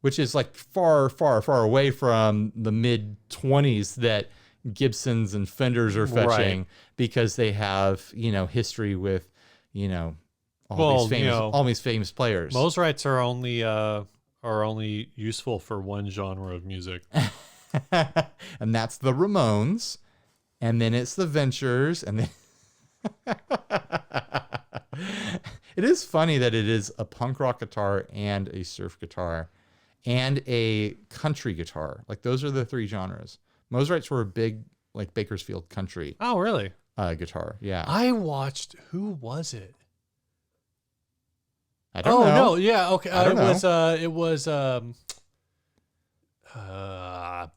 which is like far, far, far away from the mid 20s that Gibsons and Fenders are fetching because they have, history with, all these famous players. Mosrites are only useful for one genre of music. And that's the Ramones, and then it's the Ventures, and then it is funny that it is a punk rock guitar and a surf guitar and a country guitar. Like those are the three genres. Mosrites were a big like Bakersfield country. Oh, really? Guitar. Yeah. I watched. Who was it? I don't know. No, yeah, okay. It was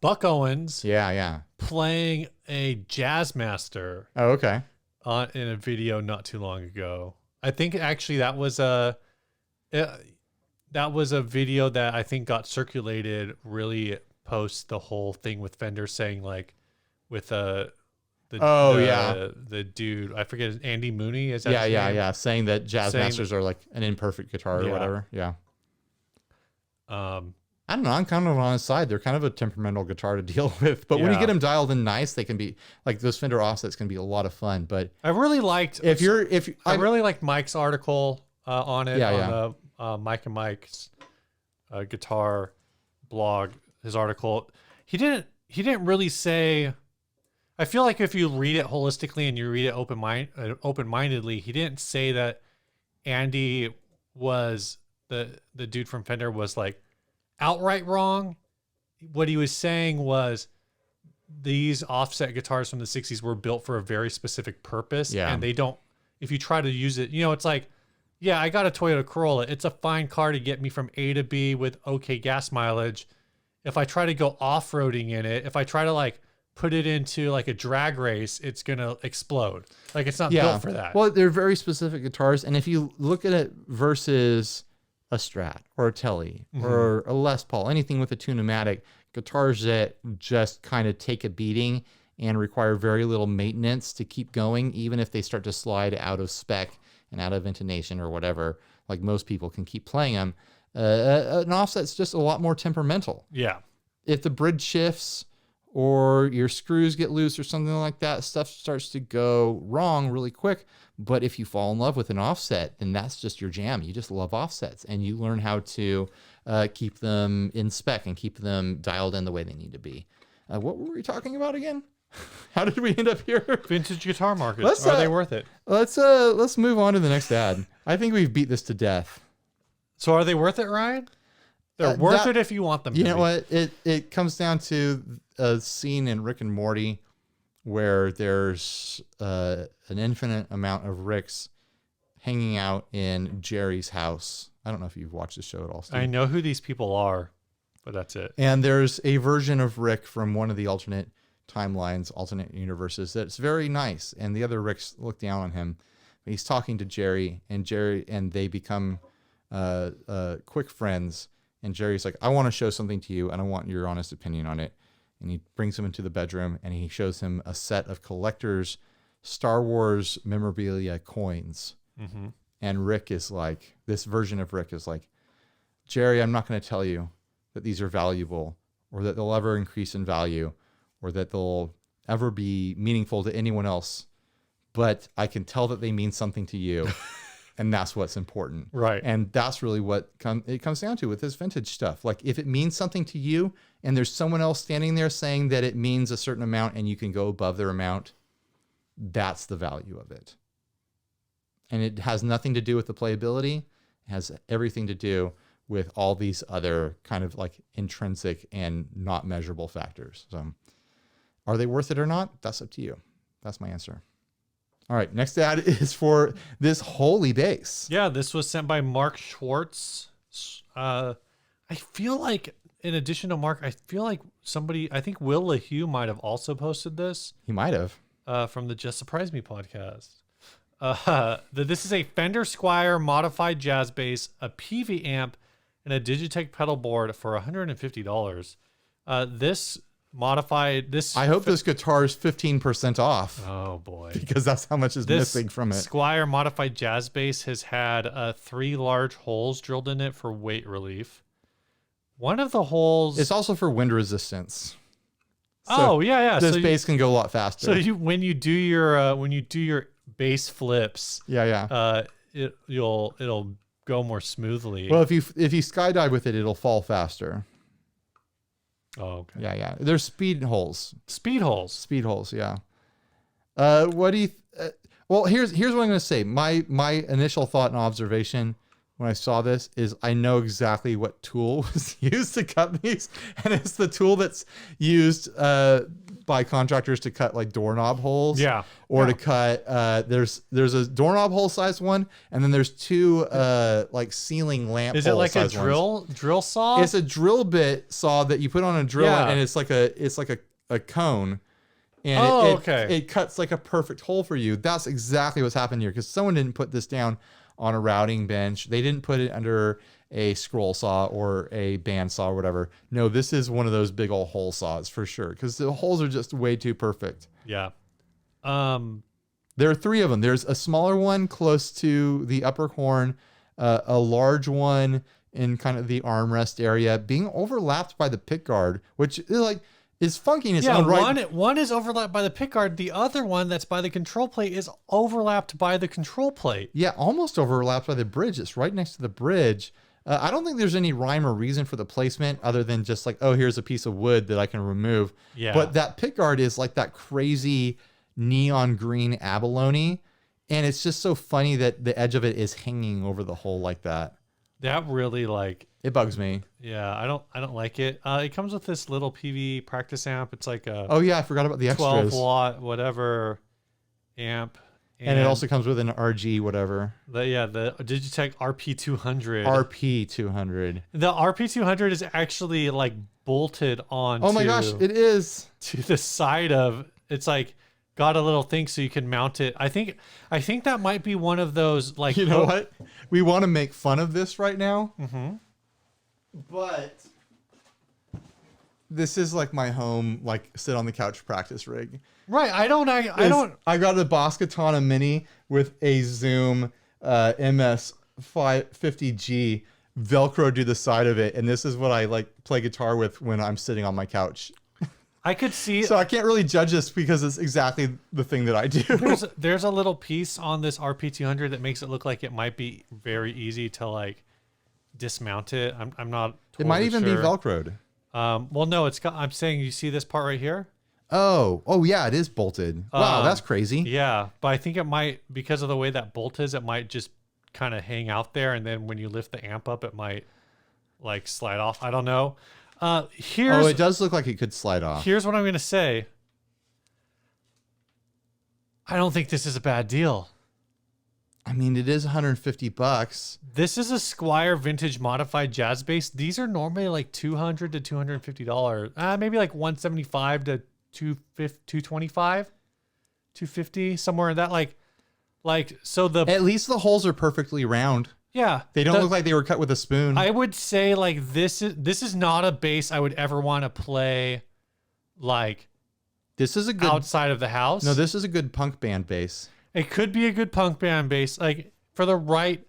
Buck Owens. Yeah. Playing a jazz master. Oh, okay. In a video not too long ago. I think actually that was a video that I think got circulated really post the whole thing with Fender saying like with the dude, I forget, Andy Mooney, is that his name? Yeah, saying that jazz masters are like an imperfect guitar or whatever. Yeah. I don't know. I'm kind of on his side. They're kind of a temperamental guitar to deal with, but when you get them dialed in nice, they can be like those Fender offsets can be a lot of fun. But I really liked I really liked Mike's article on it on the Mike and Mike's guitar blog. His article, he didn't really say. I feel like if you read it holistically and you read it open-mindedly, he didn't say that Andy was the dude from Fender was like outright wrong. What he was saying was these offset guitars from the 60s were built for a very specific purpose. Yeah. And they don't, if you try to use it, it's like, yeah, I got a Toyota Corolla. It's a fine car to get me from A to B with okay gas mileage. If I try to go off-roading in it, if I try to like put it into like a drag race, it's going to explode. Like it's not built for that. Well, they're very specific guitars. And if you look at it versus a Strat or a Tele or a Les Paul, anything with a tune-o-matic, guitars that just kind of take a beating and require very little maintenance to keep going, even if they start to slide out of spec and out of intonation or whatever, like most people can keep playing them. An offset's just a lot more temperamental. Yeah. If the bridge shifts or your screws get loose or something like that, stuff starts to go wrong really quick. But if you fall in love with an offset, then that's just your jam. You just love offsets, and you learn how to keep them in spec and keep them dialed in the way they need to be. What were we talking about again? How did we end up here? Vintage guitar markets. Are they worth it? Let's move on to the next ad. I think we've beat this to death. So are they worth it, Ryan? They're worth it if you want them to be. You know what? It comes down to a scene in Rick and Morty where there's an infinite amount of Ricks hanging out in Jerry's house. I don't know if you've watched the show at all, Steve. I know who these people are, but that's it. And there's a version of Rick from one of the alternate timelines, alternate universes, that's very nice. And the other Ricks look down on him. He's talking to Jerry, and they become quick friends. And Jerry's like, I want to show something to you, and I want your honest opinion on it. And he brings him into the bedroom, and he shows him a set of collector's Star Wars memorabilia coins. Mm-hmm. And Rick is like, this version of Rick is like, Jerry, I'm not going to tell you that these are valuable, or that they'll ever increase in value, or that they'll ever be meaningful to anyone else. But I can tell that they mean something to you. And that's what's important. Right. And that's really what it comes down to with this vintage stuff. Like, if it means something to you and there's someone else standing there saying that it means a certain amount and you can go above their amount, that's the value of it. And it has nothing to do with the playability. It has everything to do with all these other kind of like intrinsic and not measurable factors. So are they worth it or not? That's up to you. That's my answer. All right, next ad is for this holy bass. Yeah, this was sent by Mark Schwartz. I feel like, in addition to Mark, I feel like I think Will LaHue might have also posted this. He might have. From the Just Surprise Me podcast. This is a Fender Squier modified jazz bass, a PV amp, and a Digitech pedal board for $150. I hope this guitar is 15% off. Oh boy. Because that's how much is missing from it. Squier modified jazz bass has had 3 large holes drilled in it for weight relief. One of the holes, it's also for wind resistance. So yeah. This bass can go a lot faster. So when you do your bass flips, it'll go more smoothly. Well, if you skydive with it, it'll fall faster. Oh, okay. Yeah. There's speed holes. Speed holes, yeah. What do you... well, here's what I'm going to say. My initial thought and observation when I saw this is I know exactly what tool was used to cut these. And it's the tool that's used by contractors to cut like doorknob holes. Yeah. Or to cut... there's a doorknob hole size one, and then there's 2 like ceiling lamp Is it like a ones. drill saw? It's a drill bit saw that you put on a drill, and it's like a cone. And it cuts like a perfect hole for you. That's exactly what's happened here, because someone didn't put this down on a routing bench. They didn't put it under a scroll saw or a band saw or whatever. No, this is one of those big old hole saws for sure, because the holes are just way too perfect. Yeah. There are 3 of them. There's a smaller one close to the upper horn, a large one in kind of the armrest area, being overlapped by the pickguard, which is funky in its own right. One is overlapped by the pickguard. The other one that's by the control plate is overlapped by the control plate. Yeah, almost overlapped by the bridge. It's right next to the bridge. I don't think there's any rhyme or reason for the placement other than just like, oh, here's a piece of wood that I can remove. Yeah. But that pickguard is like that crazy neon green abalone, and it's just so funny that the edge of it is hanging over the hole like that. That really it bugs me. Yeah, I don't like it. It comes with this little PV practice amp. It's like a I forgot about the extras. 12-watt whatever amp, and it also comes with an RG whatever. The Digitech RP200. RP200. The RP200 is actually like bolted on. Oh my gosh, it is to the side of. It's like got a little thing so you can mount it. I think that might be one of those like. You know what? We want to make fun of this right now. Mm-hmm. But this is like my home, like sit on the couch practice rig. Right. I got a Boss Katana Mini with a Zoom MS 550G Velcro to the side of it, and this is what I like play guitar with when I'm sitting on my couch. I could see. So I can't really judge this because it's exactly the thing that I do. There's a little piece on this RP200 that makes it look like it might be very easy to like dismount it. I'm not. Totally it might even sure. be Velcroed. Well, no, it's got. I'm saying you see this part right here. Oh yeah, it is bolted. Wow, that's crazy. Yeah, but I think it might, because of the way that bolt is, it might just kind of hang out there, and then when you lift the amp up, it might like slide off. I don't know. It does look like it could slide off. Here's what I'm going to say. I don't think this is a bad deal. I mean, it is $150. This is a Squier vintage modified jazz bass. These are normally like $200 to $250. Maybe like $175 to $225, $250, somewhere in that. Like, Like, so At least the holes are perfectly round. yeah, They don't look like they were cut with a spoon. I would say like this is not a bass I would ever want to play like This is a good outside of the house. No, this is a good punk band bass. It could be a good punk band bass. Like for the right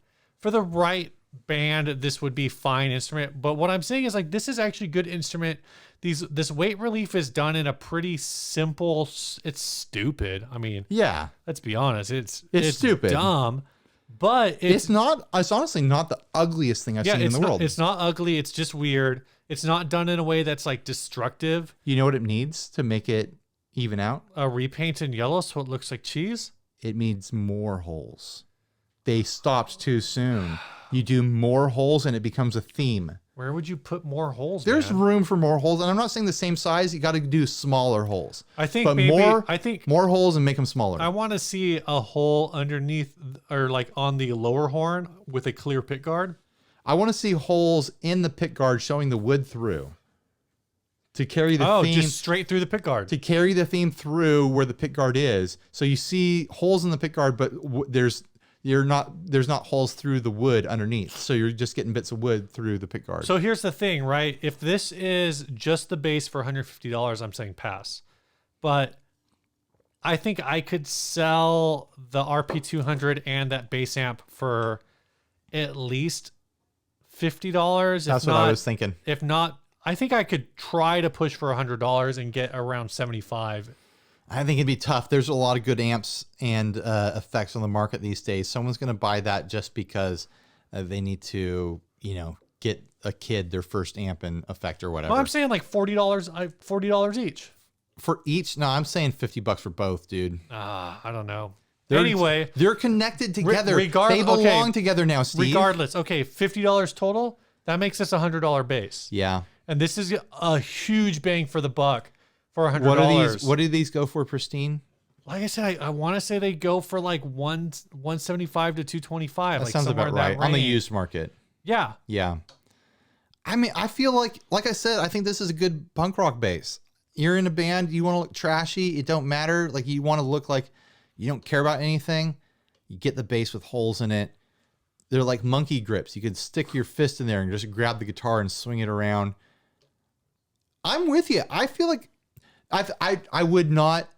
band, this would be fine instrument. But what I'm saying is like this is actually good instrument. This weight relief is done in a pretty simple. It's stupid. I mean, Yeah. let's be honest. It's stupid. dumb, but It's not. It's honestly not the ugliest thing I've seen in the world. It's not ugly. It's just weird. It's not done in a way that's like destructive. You know what it needs to make it even out? A repaint in yellow so it looks like cheese. It needs more holes. They stopped too soon. You do more holes and it becomes a theme. Where would you put more holes? There's man? room for more holes, and I'm not saying the same size. You got to do smaller holes. I think but maybe more holes and make them smaller. I want to see a hole underneath or like on the lower horn with a clear pick guard. I want to see holes in the pick guard showing the wood through to carry the theme. Just straight through the pick guard. To carry the theme through where the pick guard is. So you see holes in the pick guard, but there's not holes through the wood underneath. So you're just getting bits of wood through the pick guard. So here's the thing, right? If this is just the bass for $150, I'm saying pass. But I think I could sell the RP200 and that bass amp for at least $50. That's what I was thinking. If not, I think I could try to push for $100 and get around $75. I think it'd be tough. There's a lot of good amps and effects on the market these days. Someone's going to buy that just because they need to, get a kid their first amp and effect or whatever. Well, I'm saying like $40 each. For each? No, I'm saying $50 for both, dude. I don't know. Anyway, they're connected together. They belong together now, Steve. Regardless, okay, $50 total. That makes this $100 bass. Yeah. And this is a huge bang for the buck for $100. What do these go for, pristine? Like I said, I want to say they go for like 175 to 225. That like sounds about right on the used market. Yeah. Yeah. I mean, I feel like I said, I think this is a good punk rock bass. You're in a band, you want to look trashy. It don't matter. Like you want to look like you don't care about anything. You get the bass with holes in it. They're like monkey grips. You could stick your fist in there and just grab the guitar and swing it around. I'm with you. I feel like I would not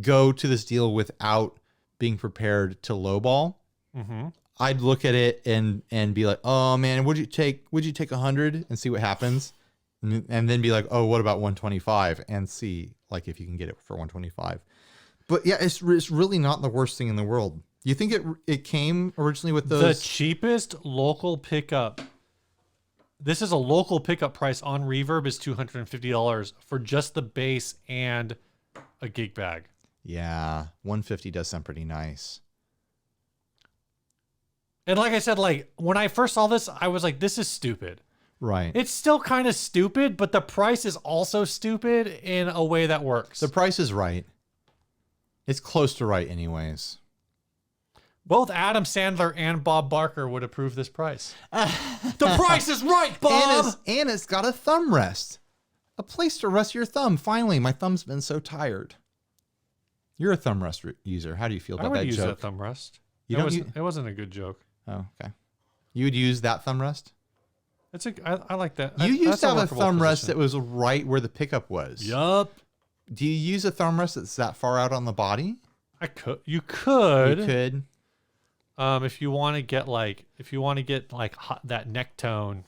go to this deal without being prepared to lowball. Mm-hmm. I'd look at it and be like, oh man, would you take 100 and see what happens? And then be like, oh, what about 125 and see like if you can get it for 125. But yeah, it's really not the worst thing in the world. You think it came originally with those? The cheapest local pickup. This is a local pickup price on Reverb is $250 for just the bass and a gig bag. Yeah, 150 does sound pretty nice. And like I said, like when I first saw this, I was like, this is stupid. Right. It's still kind of stupid, but the price is also stupid in a way that works. The price is right. It's close to right anyways. Both Adam Sandler and Bob Barker would approve this price. The price is right, Bob! And it's got a thumb rest. A place to rest your thumb. Finally, my thumb's been so tired. You're a thumb rest user. How do you feel about that joke? I would use that thumb rest. It wasn't a good joke. Oh, okay. You would use that thumb rest? I like that. You used to have a thumb rest that was right where the pickup was. Yup. Do you use a thumb rest that's that far out on the body? You could. You could. If you want to get that neck tone,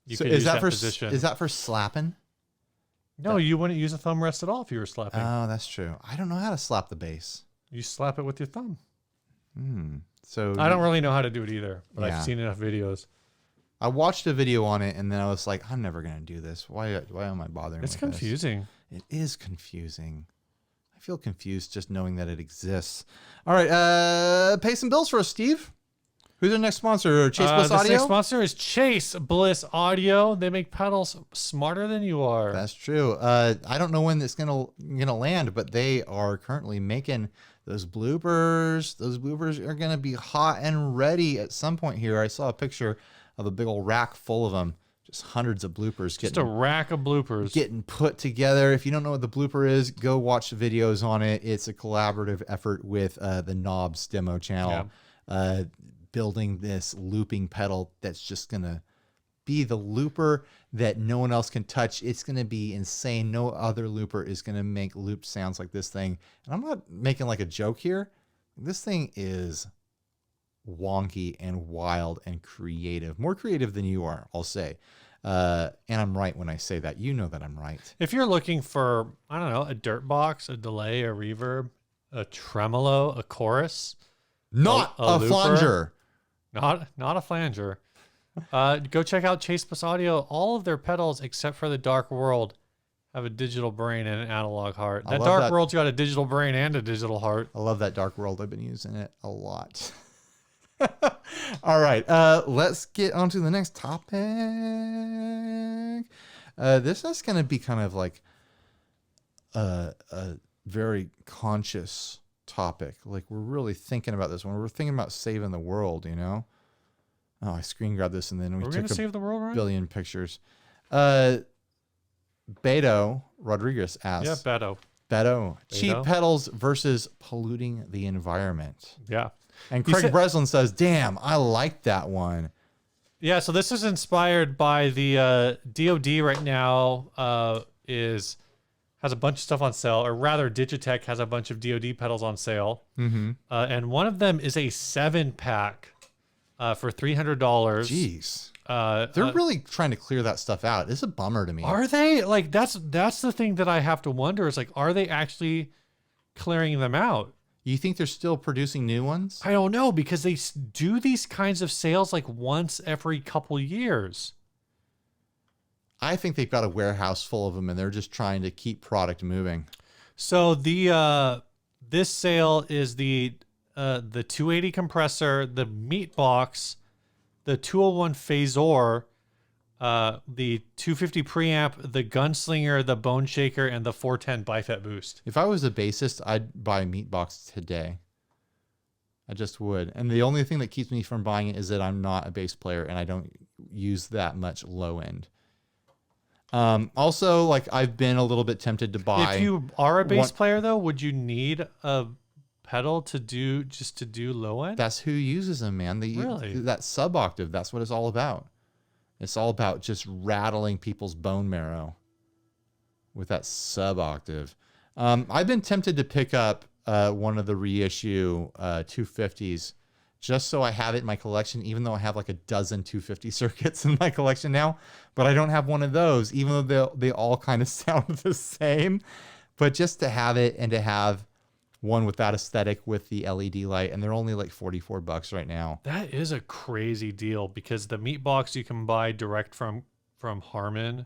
you could is use that that for position. Is that for slapping? No, you wouldn't use a thumb rest at all if you were slapping. Oh, that's true. I don't know how to slap the bass. You slap it with your thumb. So I don't really know how to do it either, but Yeah. I've seen enough videos. I watched a video on it and then I was like, I'm never gonna do this. Why am I bothering? It's with confusing. This? It is confusing. I feel confused just knowing that it exists. All right, pay some bills for us, Steve. Who's our next sponsor? Chase Bliss This Audio? next sponsor is Chase Bliss Audio. They make pedals smarter than you are. That's true. I don't know when it's gonna land, but they are currently making those bloopers. Those bloopers are gonna be hot and ready at some point here. I saw a picture of a big old rack full of them, just hundreds of bloopers. Just a rack of bloopers. Getting put together. If you don't know what the blooper is, go watch the videos on it. It's a collaborative effort with the Knobs demo channel. Yeah. Building this looping pedal that's just going to be the looper that no one else can touch. It's going to be insane. No other looper is going to make looped sounds like this thing. And I'm not making like a joke here. This thing is wonky and wild and creative. More creative than you are, I'll say. And I'm right when I say that. You know that I'm right. If you're looking for, I don't know, a dirt box, a delay, a reverb, a tremolo, a chorus. Not a flanger. Not a flanger. Go check out Chase Plus Audio. All of their pedals, except for the Dark World, have a digital brain and an analog heart. That Dark World's got a digital brain and a digital heart. I love that Dark World. I've been using it a lot. All right. Let's get on to the next topic. This is going to be kind of like a very conscious topic. Like, we're really thinking about this one. We're thinking about saving the world, you know? Oh, I screen grabbed this and then we took save the world, right? Billion pictures. Beto Rodriguez asks. Yeah, Beto. Cheap pedals versus polluting the environment. Yeah. And Craig Breslin says, damn, I like that one. Yeah, so this is inspired by the DoD right now has a bunch of stuff on sale, or rather Digitech has a bunch of DoD pedals on sale. Mm-hmm. And one of them is a 7-pack for $300. Jeez. They're really trying to clear that stuff out. It's a bummer to me. Are they? Like, that's the thing that I have to wonder is, like, are they actually clearing them out? You think they're still producing new ones? I don't know, because they do these kinds of sales like once every couple years. I think they've got a warehouse full of them and they're just trying to keep product moving. So this sale is the 280 compressor, the meat box, the 201 phasor, the 250 preamp, the gunslinger, the bone shaker, and the 410 bifet boost. If I was a bassist, I'd buy a meat box today. I just would. And the only thing that keeps me from buying it is that I'm not a bass player and I don't use that much low end. Also, like, I've been a little bit tempted to buy. If you are a bass player, though, would you need a pedal to do low end? That's who uses them, man. Really? That sub octave. That's what it's all about. It's all about just rattling people's bone marrow with that sub octave. I've been tempted to pick up one of the reissue 250s just so I have it in my collection, even though I have like a dozen 250 circuits in my collection now. But I don't have one of those, even though they all kind of sound the same. But just to have it and to have one with that aesthetic with the LED light, and they're only like $44 right now. That is a crazy deal, because the meat box you can buy direct from Harman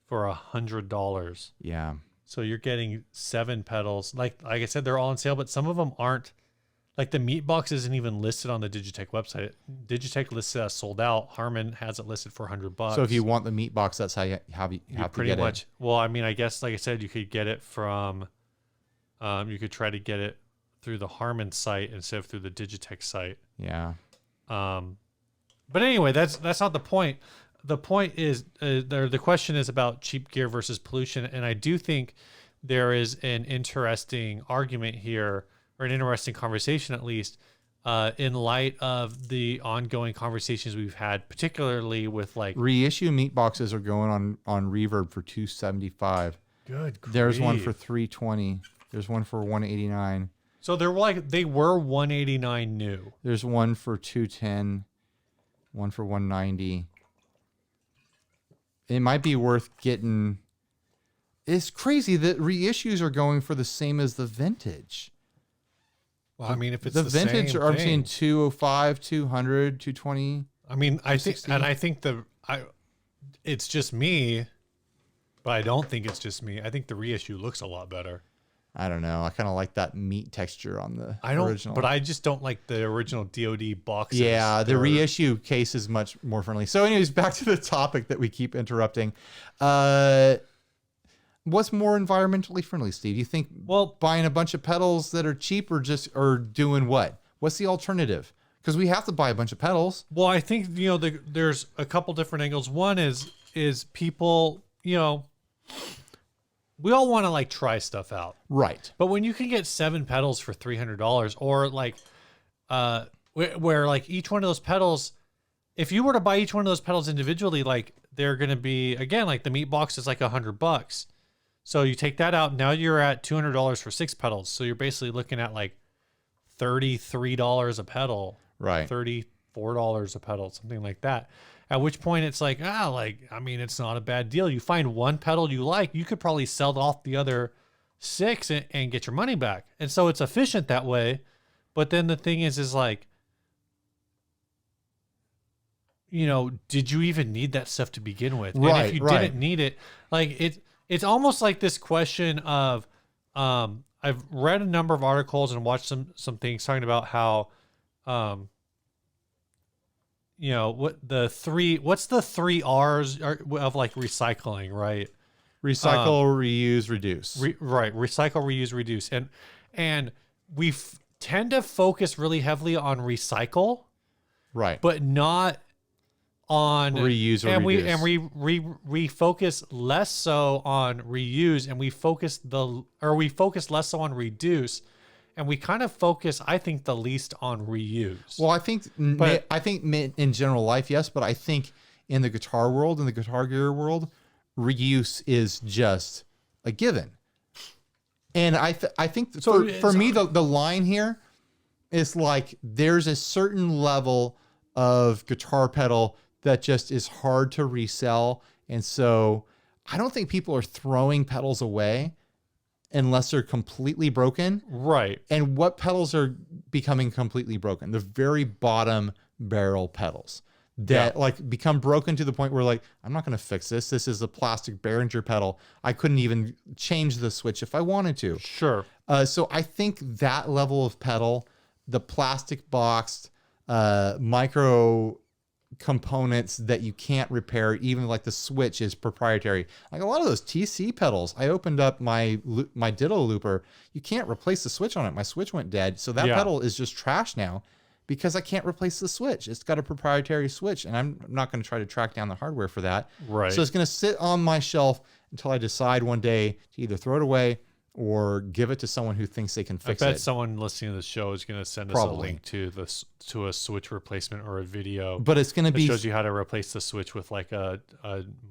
for $100. Yeah. So you're getting 7 pedals. Like I said, they're all on sale, but some of them aren't. Like, the meat box isn't even listed on the Digitech website. Digitech lists it as sold out. Harman has it listed for $100. So if you want the meat box, that's how you have to pretty get much. it. Well, I mean, I guess, like I said, you could get it from. You could try to get it through the Harman site instead of through the Digitech site. Yeah. But anyway, that's not the point. The point is, the question is about cheap gear versus pollution, and I do think there is an interesting argument here, or an interesting conversation at least, in light of the ongoing conversations we've had, particularly with like reissue meat boxes are going on Reverb for $275. Good grief. There's one for $320. There's one for $189. So they were $189 new. There's one for $210, one for $190. It might be worth getting. It's crazy that reissues are going for the same as the vintage. Well, I mean, if it's the vintage, same I'm thing. seeing 205, 200, 220. I mean, I think it's just me, but I don't think it's just me. I think the reissue looks a lot better. I don't know. I kind of like that meat texture on the original. But I just don't like the original DoD boxes. Yeah, the reissue case is much more friendly. So anyways, back to the topic that we keep interrupting. What's more environmentally friendly, Steve? You think buying a bunch of pedals that are cheap or doing what? What's the alternative? because we have to buy a bunch of pedals. Well, I think, there's a couple different angles. One is people, we all want to like try stuff out. Right. But when you can get 7 pedals for $300 or like, where like each one of those pedals, if you were to buy each one of those pedals individually, like they're going to be, again, like the meat box is like $100. So you take that out. Now you're at $200 for 6 pedals. So you're basically looking at like $33 a pedal. Right. $34 a pedal, something like that. At which point it's like, it's not a bad deal. You find one pedal you like, you could probably sell off the other 6 and get your money back. And so it's efficient that way. But then the thing is like, did you even need that stuff to begin with? Right, and if you didn't need it, like it's almost like this question of, I've read a number of articles and watched some things talking about how, what's the 3 R's of like recycling, right? Recycle, reuse, reduce. Right. Recycle, reuse, reduce. And we tend to focus really heavily on recycle, right? But not on reuse or reduce. We focus less so on reuse, and we focus less so on reduce. And we kind of focus, I think, the least on reuse. Well, I think in general life, yes, but I think in the guitar world, in the Guitar Gear world, reuse is just a given. And I think for me, the line here is like there's a certain level of guitar pedal that just is hard to resell. And so I don't think people are throwing pedals away unless they're completely broken. Right. And what pedals are becoming completely broken? The very bottom barrel pedals that like become broken to the point where like, I'm not going to fix this. This is a plastic Behringer pedal. I couldn't even change the switch if I wanted to. Sure. So I think that level of pedal, the plastic boxed, micro components that you can't repair, even like the switch is proprietary. Like a lot of those TC pedals, I opened up my Ditto looper. You can't replace the switch on it. My switch went dead. So that pedal is just trash now because I can't replace the switch. It's got a proprietary switch and I'm not going to try to track down the hardware for that. Right. So it's going to sit on my shelf until I decide one day to either throw it away or give it to someone who thinks they can fix it. I bet someone listening to the show is going to send us a link to a switch replacement or a video. But it's going to shows you how to replace the switch with like a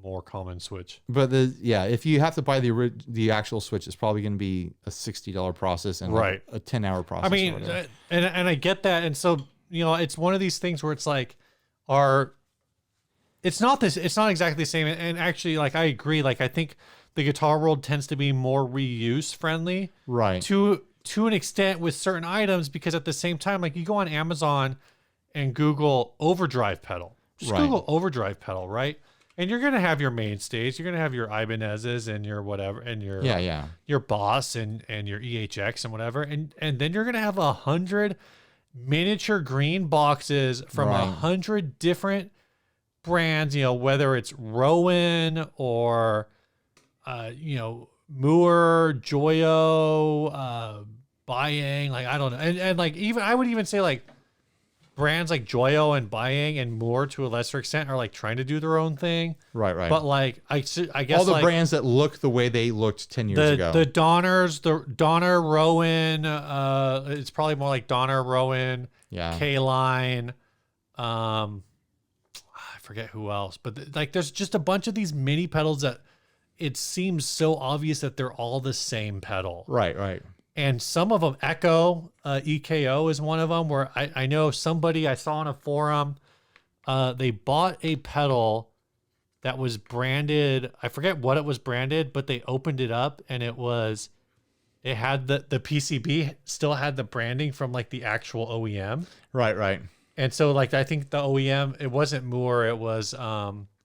more common switch. But if you have to buy the actual switch, it's probably going to be a $60 process and like a 10-hour process. I mean, and I get that, and so it's one of these things where it's like, it's not exactly the same. And actually, like I agree. Like I think the guitar world tends to be more reuse friendly, right? To an extent with certain items, because at the same time, like you go on Amazon and Google overdrive pedal, Google overdrive pedal, right? And you're gonna have your mainstays, you're gonna have your Ibanez's and your whatever, and your your Boss and your EHX and whatever, and then you're gonna have 100 miniature green boxes from 100 different brands, whether it's Rowan or Moore, Joyo, Bayang, like I don't know, and like even I would even say like brands like Joyo and Bayang and Moore to a lesser extent are like trying to do their own thing, right. But like I guess all the like, brands that look the way they looked 10 years ago, the Donners, the Donner Rowan, it's probably more like Donner Rowan, K-Line, I forget who else, but like there's just a bunch of these mini pedals that it seems so obvious that they're all the same pedal. Right. And some of them, Echo, EKO is one of them, where I know somebody I saw on a forum, they bought a pedal that was branded, I forget what it was branded, but they opened it up and it had the PCB still had the branding from like the actual OEM. Right. And so like, I think the OEM, it wasn't Moore, it was...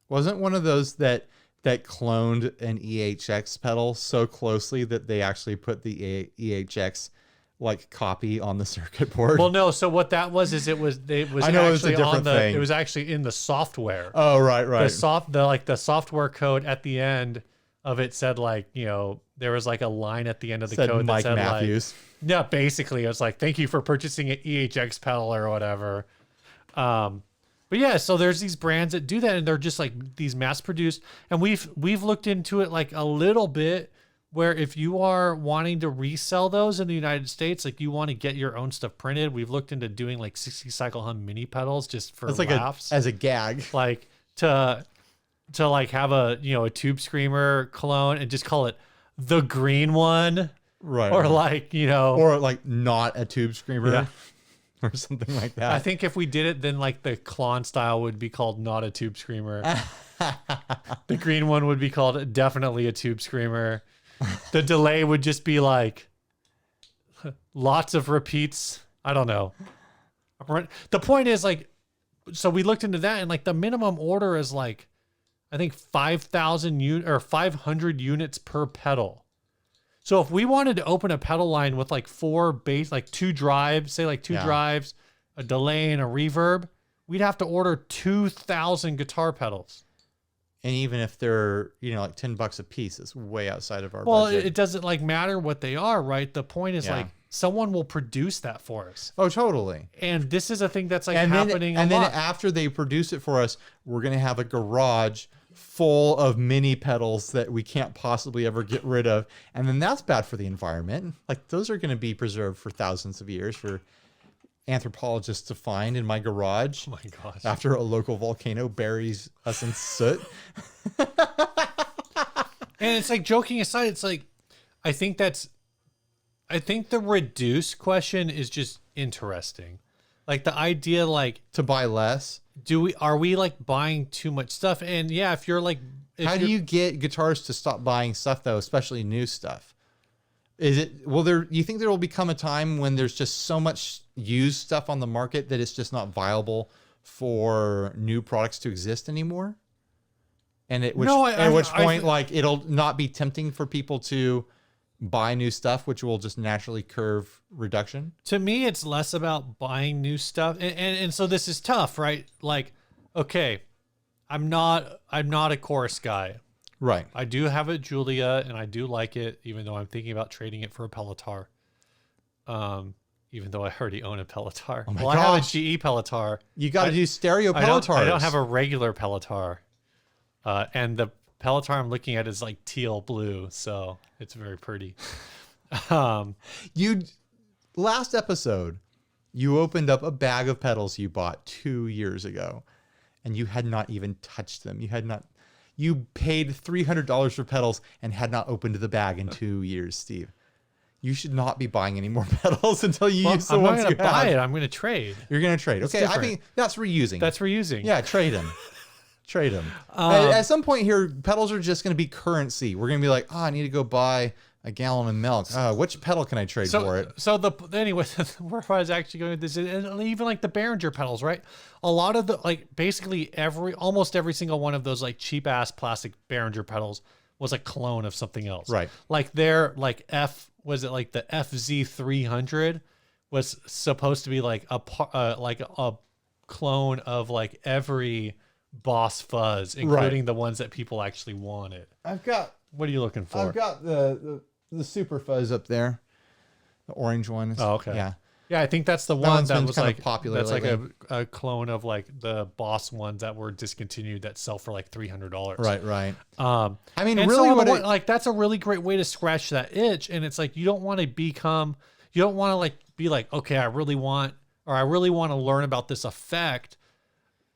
wasn't one of those that cloned an EHX pedal so closely that they actually put the EHX like copy on the circuit board? Well, no. So what that was is it was I know it was a different thing. It was actually in the software. Oh, right. The software code at the end of it said like, there was like a line at the end of the code Mike that said Matthews. like, basically it was like, thank you for purchasing an EHX pedal or whatever. But yeah, so there's these brands that do that, and they're just like these mass produced. And we've looked into it like a little bit, where if you are wanting to resell those in the United States, like you want to get your own stuff printed, we've looked into doing like 60 cycle hum mini pedals just for laughs, as a gag, like to like have a a tube screamer clone and just call it the green one, right? Or like or like not a tube screamer. Yeah. Or something like that. I think if we did it, then like the Klon style would be called not a tube screamer. The green one would be called definitely a tube screamer. The delay would just be like lots of repeats. I don't know. The point is like, so we looked into that, and like the minimum order is like, I think 5,000 or 500 units per pedal. So if we wanted to open a pedal line with like 4 bass, like 2 drives, say like 2 drives, a delay and a reverb, we'd have to order 2,000 guitar pedals. And even if they're, like $10 a piece, it's way outside of our budget. Well, it doesn't like matter what they are, right? The point is like someone will produce that for us. Oh, totally. And this is a thing that's like happening a lot. And then after they produce it for us, we're going to have a garage full of mini pedals that we can't possibly ever get rid of. And then that's bad for the environment. Like those are going to be preserved for thousands of years for anthropologists to find in my garage. Oh my gosh. After a local volcano buries us in soot. And it's like, joking aside, it's like, I think the reduce question is just interesting. Like the idea, like to buy less. Are we like buying too much stuff? And yeah, if you're like, how do you get guitars to stop buying stuff though, especially new stuff? You think there will become a time when there's just so much used stuff on the market that it's just not viable for new products to exist anymore? And at which point, like it'll not be tempting for people to buy new stuff, which will just naturally curve reduction. To me, it's less about buying new stuff. And so this is tough, right? Like, okay, I'm not a chorus guy. Right. I do have a Julia and I do like it, even though I'm thinking about trading it for a Pelotar. Even though I already own a Pelotar. Oh my gosh. I have a GE Pelotar. You got to do stereo Pelotars. I don't have a regular Pelotar. And the Pelotar I'm looking at is like teal blue, so it's very pretty. Last episode, you opened up a bag of pedals you bought 2 years ago, and you had not even touched them. You paid $300 for pedals and had not opened the bag in 2 years, Steve. You should not be buying any more pedals until you use the ones you have. I'm not going to buy it. I'm going to trade. You're going to trade. Okay, I think that's reusing. That's reusing. Yeah, trade them. Trade them. At some point here, pedals are just going to be currency. We're going to be like, I need to go buy a gallon of milk. Which pedal can I trade for it? So anyway, where I was actually going with this, and even like the Behringer pedals, right? A lot of the, like basically almost every single one of those like cheap ass plastic Behringer pedals was a clone of something else. Right. Like their like the FZ300 was supposed to be like a clone of like every Boss fuzz, including the ones that people actually wanted. What are you looking for? I've got the super fuzz up there, the orange one. Oh, okay. Yeah, I think that's the one that was like popular. That's lately. like a clone of like the Boss ones that were discontinued that sell for like $300. Right. I mean, really, like that's a really great way to scratch that itch, and it's like you don't want to be like okay, I really want to learn about this effect.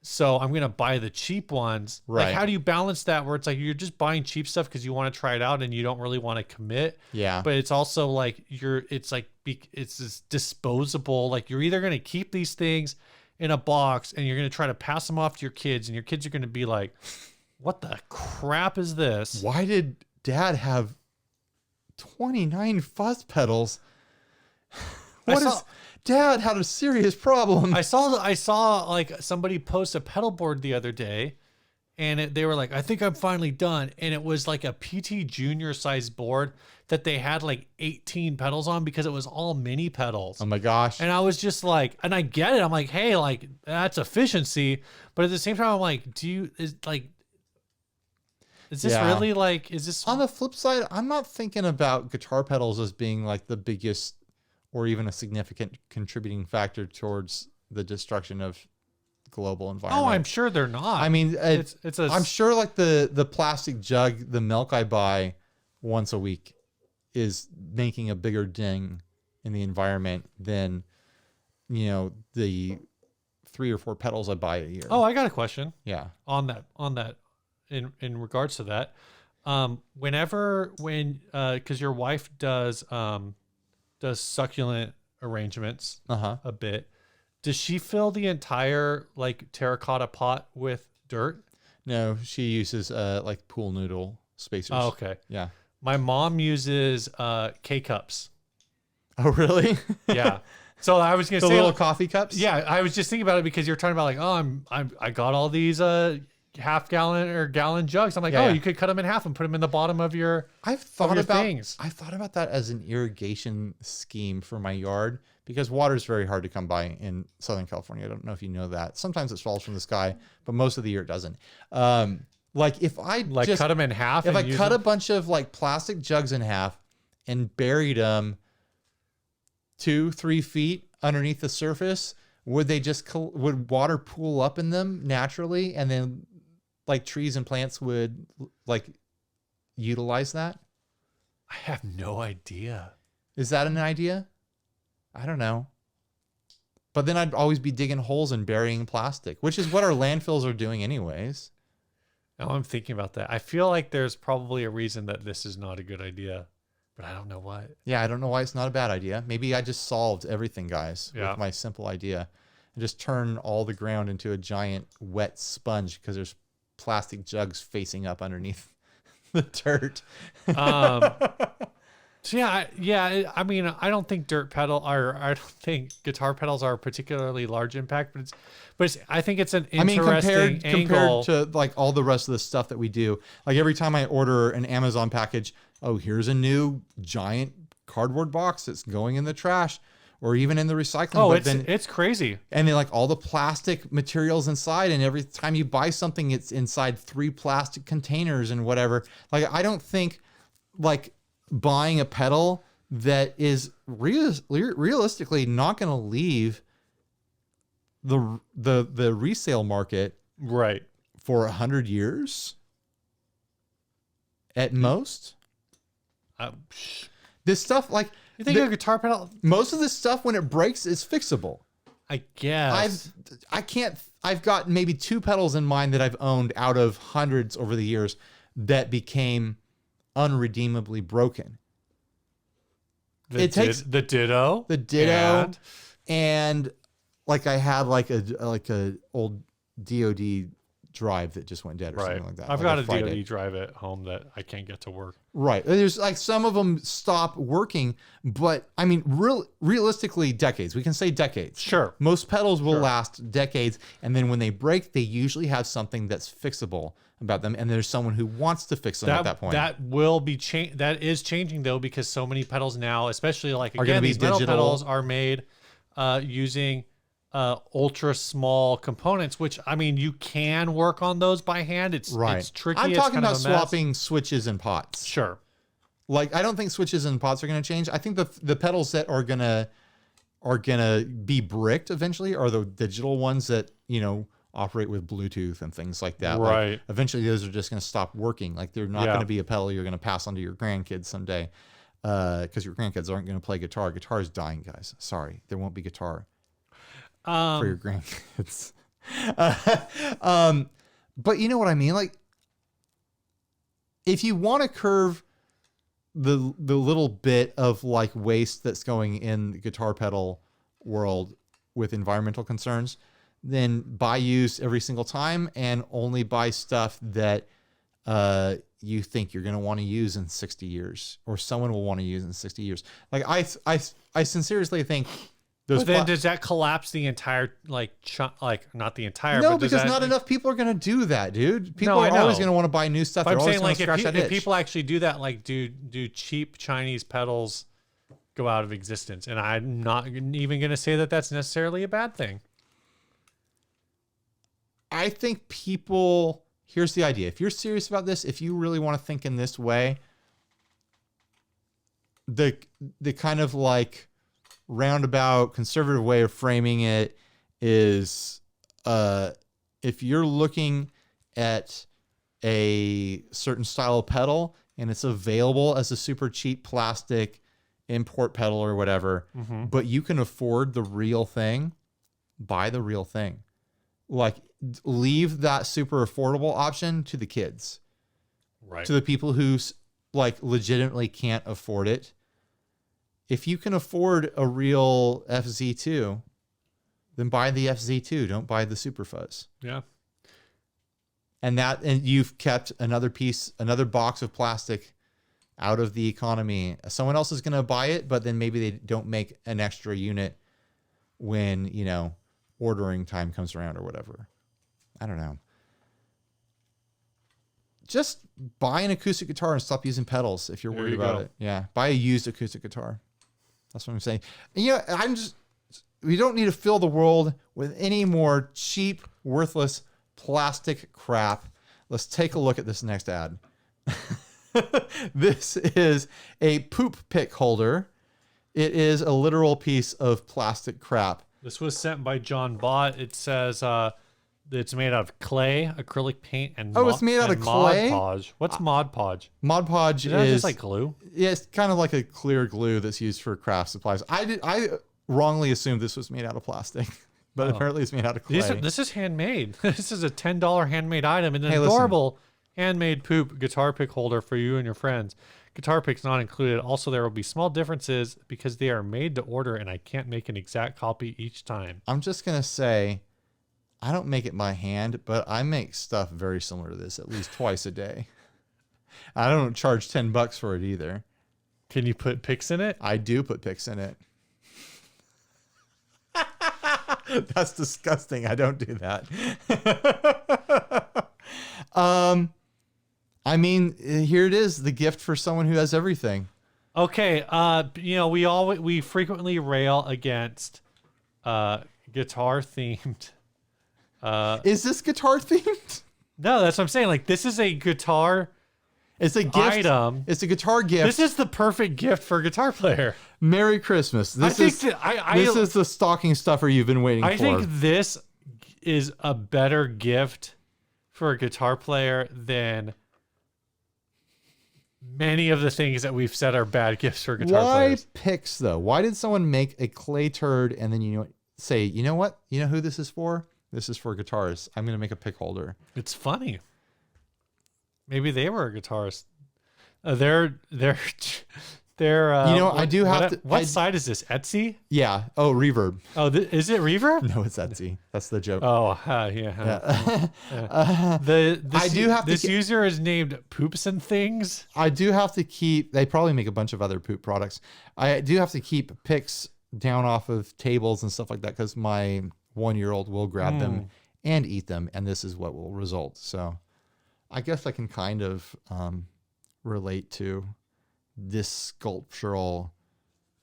So I'm going to buy the cheap ones. Right. Like, how do you balance that where it's like you're just buying cheap stuff because you want to try it out and you don't really want to commit? Yeah. But it's also like it's this disposable. Like you're either going to keep these things in a box and you're going to try to pass them off to your kids, and your kids are going to be like, what the crap is this? Why did Dad have 29 fuzz pedals? Dad had a serious problem. I saw like somebody post a pedal board the other day, and they were like, I think I'm finally done. And it was like a PT Junior size board that they had like 18 pedals on because it was all mini pedals. Oh my gosh. And I was just like, and I get it. I'm like, hey, like that's efficiency. But at the same time, I'm like, is this really like, is this on the flip side? I'm not thinking about guitar pedals as being like the biggest or even a significant contributing factor towards the destruction of global environment. Oh, I'm sure they're not. I mean, it's a. I'm sure like the plastic jug, the milk I buy once a week is making a bigger ding in the environment than, the 3 or 4 petals I buy a year. Oh, I got a question. Yeah. On that, in regards to that, because your wife does succulent arrangements a bit, does she fill the entire like terracotta pot with dirt? No, she uses like pool noodle spacers. Oh, okay. Yeah. My mom uses K-cups. Oh, really? Yeah. So I was gonna say little coffee cups. Yeah, I was just thinking about it because you're talking about like, oh, I got all these half gallon or gallon jugs. I'm like, Yeah. you could cut them in half and put them in the bottom of your. I've thought about things. I thought about that as an irrigation scheme for my yard because water is very hard to come by in Southern California. I don't know if you know that. Sometimes it falls from the sky, but most of the year it doesn't. Like if I just cut them in half. If I cut a bunch of like plastic jugs in half and buried them 2-3 feet underneath the surface, would water pool up in them naturally, and then like trees and plants would like utilize that? I have no idea. Is that an idea? I don't know. But then I'd always be digging holes and burying plastic, which is what our landfills are doing anyways. Now I'm thinking about that. I feel like there's probably a reason that this is not a good idea, but I don't know what. Yeah, I don't know why it's not a bad idea. Maybe I just solved everything, guys, Yeah. with my simple idea. And just turn all the ground into a giant wet sponge because there's plastic jugs facing up underneath the dirt. So yeah. I mean, I don't think I don't think guitar pedals are a particularly large impact, but I think it's an interesting angle compared to like all the rest of the stuff that we do. Like every time I order an Amazon package, oh, here's a new giant cardboard box that's going in the trash or even in the recycling. Oh, but it's crazy. And then like all the plastic materials inside, and every time you buy something, it's inside 3 plastic containers and whatever. Like I don't think like buying a pedal that is realistically not going to leave the resale market Right. for 100 years at most. This stuff, like You think a guitar pedal? most of this stuff when it breaks is fixable. I guess. I've got maybe 2 pedals in mind that I've owned out of hundreds over the years that became unredeemably broken. The Ditto. The Ditto, and like I had like a old DOD drive that just went dead or something like that. I've like got a DOD drive at home that I can't get to work. Right. There's like some of them stop working, but I mean, realistically, decades. We can say decades. Sure. Most pedals will last decades, and then when they break, they usually have something that's fixable about them, and there's someone who wants to fix them at that point. That will be that is changing though, because so many pedals now, especially like gonna be these metal digital. pedals are made using ultra small components, which I mean you can work on those by hand. It's tricky. I'm it's talking kind of about a mess. swapping switches and pots. Sure. Like I don't think switches and pots are going to change. I think the pedals that are gonna be bricked eventually are the digital ones that operate with Bluetooth and things like that. Right. Like, eventually, those are just going to stop working. Like they're not going to be a pedal you're going to pass on to your grandkids someday, because your grandkids aren't going to play guitar. Guitar is dying, guys. Sorry, there won't be guitar for your grandkids. But you know what I mean? Like, if you want to curve the little bit of like waste that's going in the guitar pedal world with environmental concerns, then buy used every single time and only buy stuff that you think you're going to want to use in 60 years or someone will want to use in 60 years. Like I sincerely think those. But then does that collapse the entire like not the entire? No, but because not enough people are going to do that, dude. People are always going to want to buy new stuff. But They're I'm always saying going like to scratch that if itch. people actually do that, like do cheap Chinese pedals go out of existence? And I'm not even going to say that that's necessarily a bad thing. I think people, here's the idea. If you're serious about this, if you really want to think in this way, the kind of like roundabout conservative way of framing it is if you're looking at a certain style of pedal and it's available as a super cheap plastic import pedal or whatever, but you can afford the real thing, buy the real thing. Like, leave that super affordable option to the kids, right? To the people who like legitimately can't afford it. If you can afford a real FZ2, then buy the FZ2. Don't buy the Super Fuzz. Yeah. And you've kept another box of plastic out of the economy. Someone else is going to buy it, but then maybe they don't make an extra unit when, ordering time comes around or whatever. I don't know. Just buy an acoustic guitar and stop using pedals if you're worried about it. Yeah. Buy a used acoustic guitar. That's what I'm saying. And we don't need to fill the world with any more cheap, worthless plastic crap. Let's take a look at this next ad. This is a poop pick holder. It is a literal piece of plastic crap. This was sent by John Bott. It says it's made out of clay, acrylic paint, and it's made out of clay? Mod Podge. What's Mod Podge? Mod Podge is just like glue. Yeah, it's kind of like a clear glue that's used for craft supplies. I wrongly assumed this was made out of plastic, but apparently it's made out of clay. This is handmade. This is a $10 handmade item and an Hey, adorable handmade poop guitar pick holder for you and your friends. Guitar picks not included. Also, there will be small differences because they are made to order and I can't make an exact copy each time. I'm just going to say, I don't make it by hand, but I make stuff very similar to this at least twice a day. I don't charge $10 for it either. Can you put picks in it? I do put picks in it. That's disgusting. I don't do that. I mean, here it is, the gift for someone who has everything. Okay, we frequently rail against guitar themed. Is this guitar themed? No, that's what I'm saying. Like, this is a guitar. It's a gift item. It's a guitar gift. This is the perfect gift for a guitar player. Merry Christmas. This is the stocking stuffer you've been waiting for. I think this is a better gift for a guitar player than many of the things that we've said are bad gifts for guitar players. Why picks, though? Why did someone make a clay turd and then say, you know what? You know who this is for? This is for guitarists. I'm going to make a pick holder. It's funny. Maybe they were a guitarist. I do have to. What site is this? Etsy? Yeah. Oh, Reverb. Oh, is it Reverb? No, it's Etsy. That's the joke. Oh, yeah. This user is named Poops and Things. I do have to keep. They probably make a bunch of other poop products. I do have to keep picks down off of tables and stuff like that because my 1-year-old will grab them and eat them, and this is what will result. So, I guess I can kind of relate to this sculptural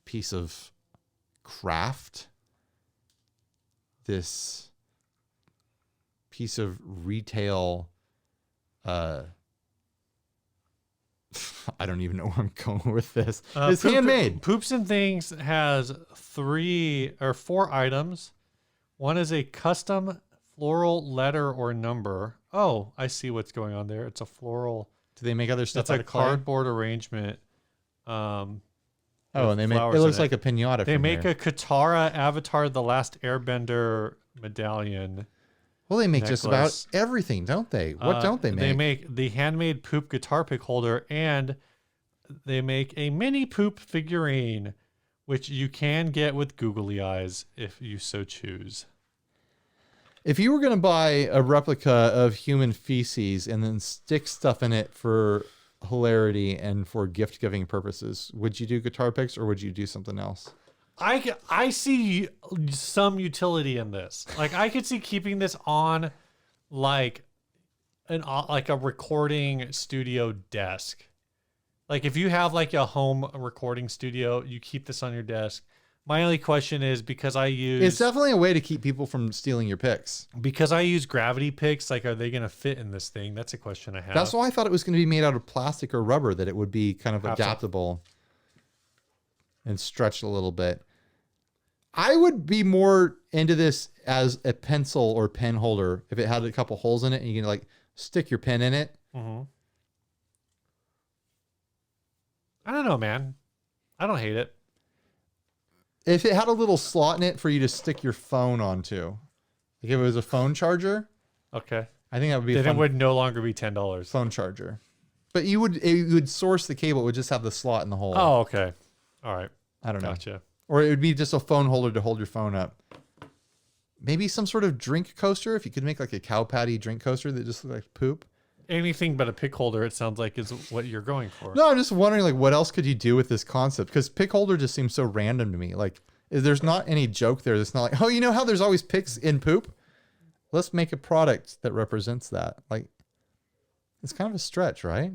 piece of craft, this piece of retail. I don't even know where I'm going with this. It's handmade. Poops and Things has 3 or 4 items. One is a custom floral letter or number. Oh, I see what's going on there. It's a floral. Do they make other stuff? It's a cardboard arrangement. And they make it looks like a pinata. They make a Katara Avatar: The Last Airbender medallion. Well, they make just about everything, don't they? What don't they make? They make the handmade poop guitar pick holder, and they make a mini poop figurine, which you can get with googly eyes if you so choose. If you were going to buy a replica of human feces and then stick stuff in it for hilarity and for gift-giving purposes, would you do guitar picks or would you do something else? I see some utility in this. Like, I could see keeping this on like a recording studio desk. Like, if you have like a home recording studio, you keep this on your desk. My only question is, because it's definitely a way to keep people from stealing your picks. Because I use gravity picks, like, are they going to fit in this thing? That's a question I have. That's why I thought it was going to be made out of plastic or rubber, that it would be kind of adaptable and stretched a little bit. I would be more into this as a pencil or pen holder if it had a couple holes in it and you can like stick your pen in it. Mm-hmm. I don't know, man. I don't hate it. If it had a little slot in it for you to stick your phone onto, like if it was a phone charger, Okay. I think that would be Then a it fun would no longer be $10. phone charger. But you would source the cable. It would just have the slot in the hole. Oh, okay. All right. I don't know. Gotcha. Or it would be just a phone holder to hold your phone up. Maybe some sort of drink coaster. If you could make like a cow patty drink coaster that just looked like poop. Anything but a pick holder, it sounds like, is what you're going for. No, I'm just wondering like what else could you do with this concept? Because pick holder just seems so random to me. Like there's not any joke there. It's not like, oh, you know how there's always picks in poop? Let's make a product that represents that. Like it's kind of a stretch, right?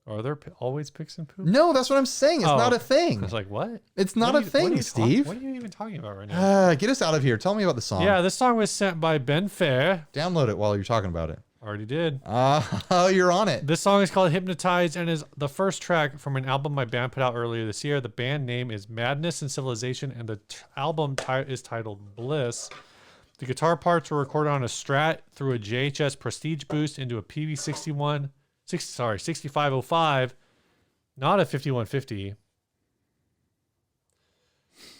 Are there always picks and poop? No, that's what I'm saying. It's not a I thing. was like, what? It's not a thing, Steve. What are you even talking about right now? Get us out of here. Tell me about the song. Yeah, this song was sent by Ben Fair. Download it while you're talking about it. Already did. Oh, you're on it. This song is called Hypnotized and is the first track from an album my band put out earlier this year. The band name is Madness and Civilization, and the album is titled Bliss. The guitar parts were recorded on a Strat through a JHS Prestige boost into a PV6505, not a 5150.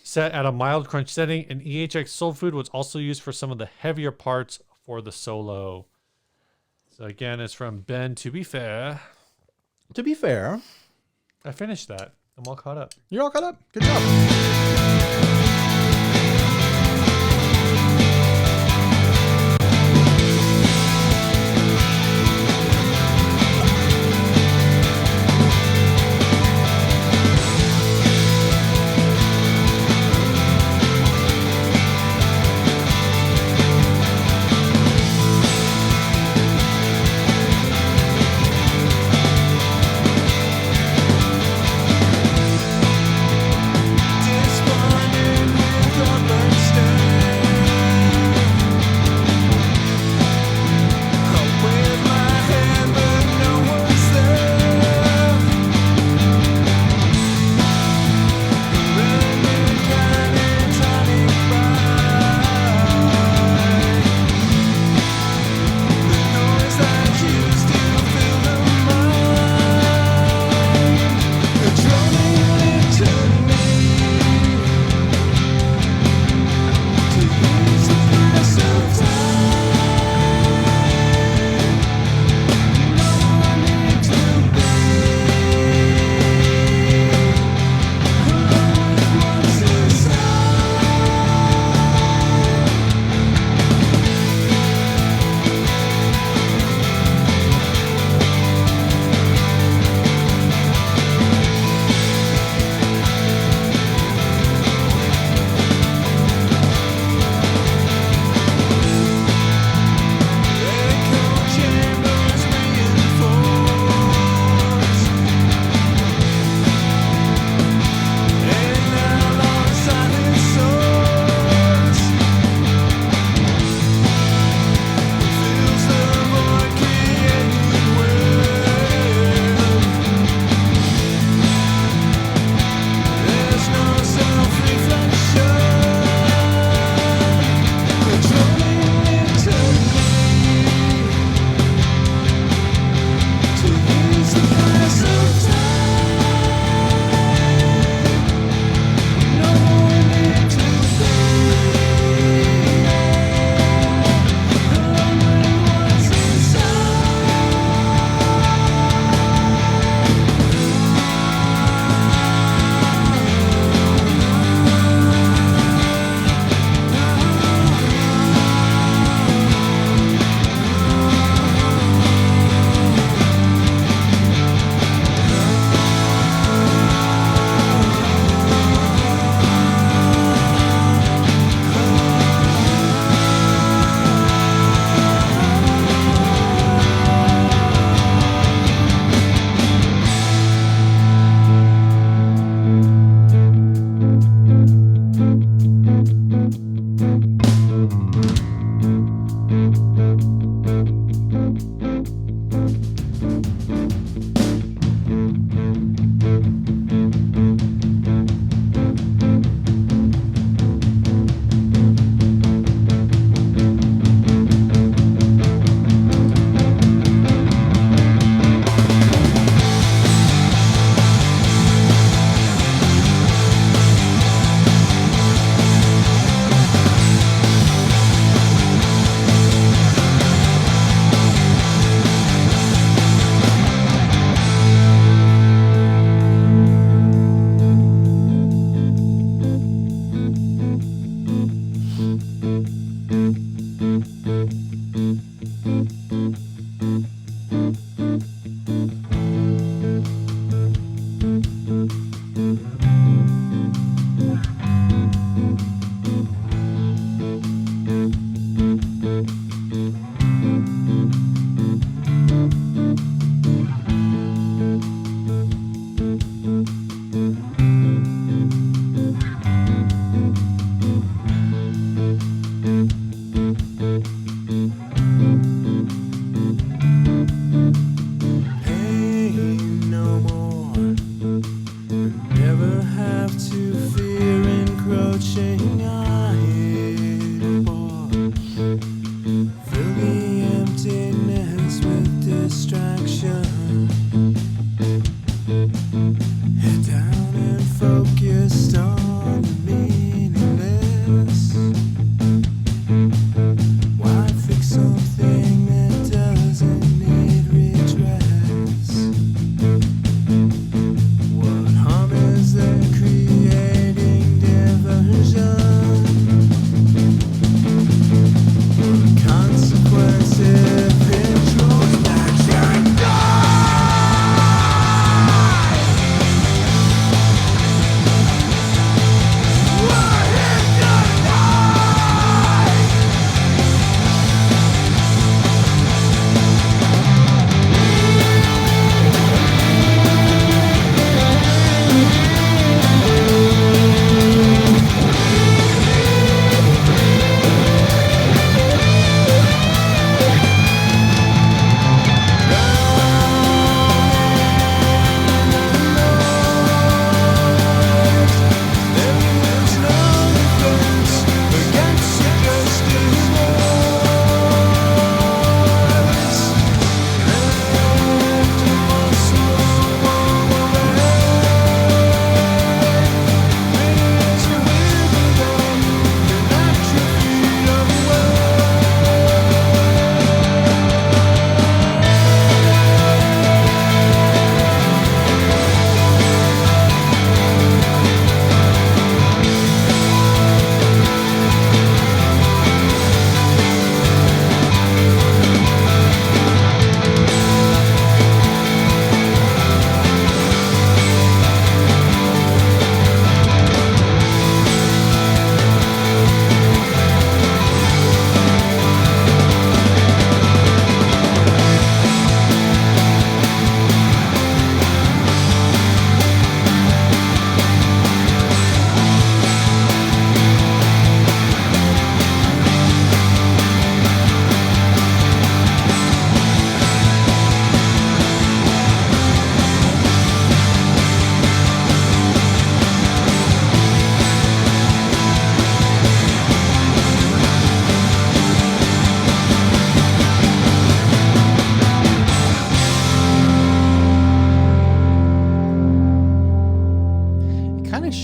Set at a mild crunch setting, an EHX Soul Food was also used for some of the heavier parts for the solo. So again, it's from Ben, To Be Fair. To be fair, I finished that. I'm all caught up. you're all caught up. Good job. Despite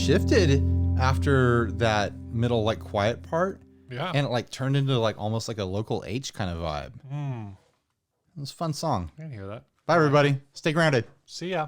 shifted after that middle like quiet part. Yeah. And it like turned into like almost like a local H kind of vibe. It was a fun song. I can hear that. Bye everybody. Stay grounded. See ya.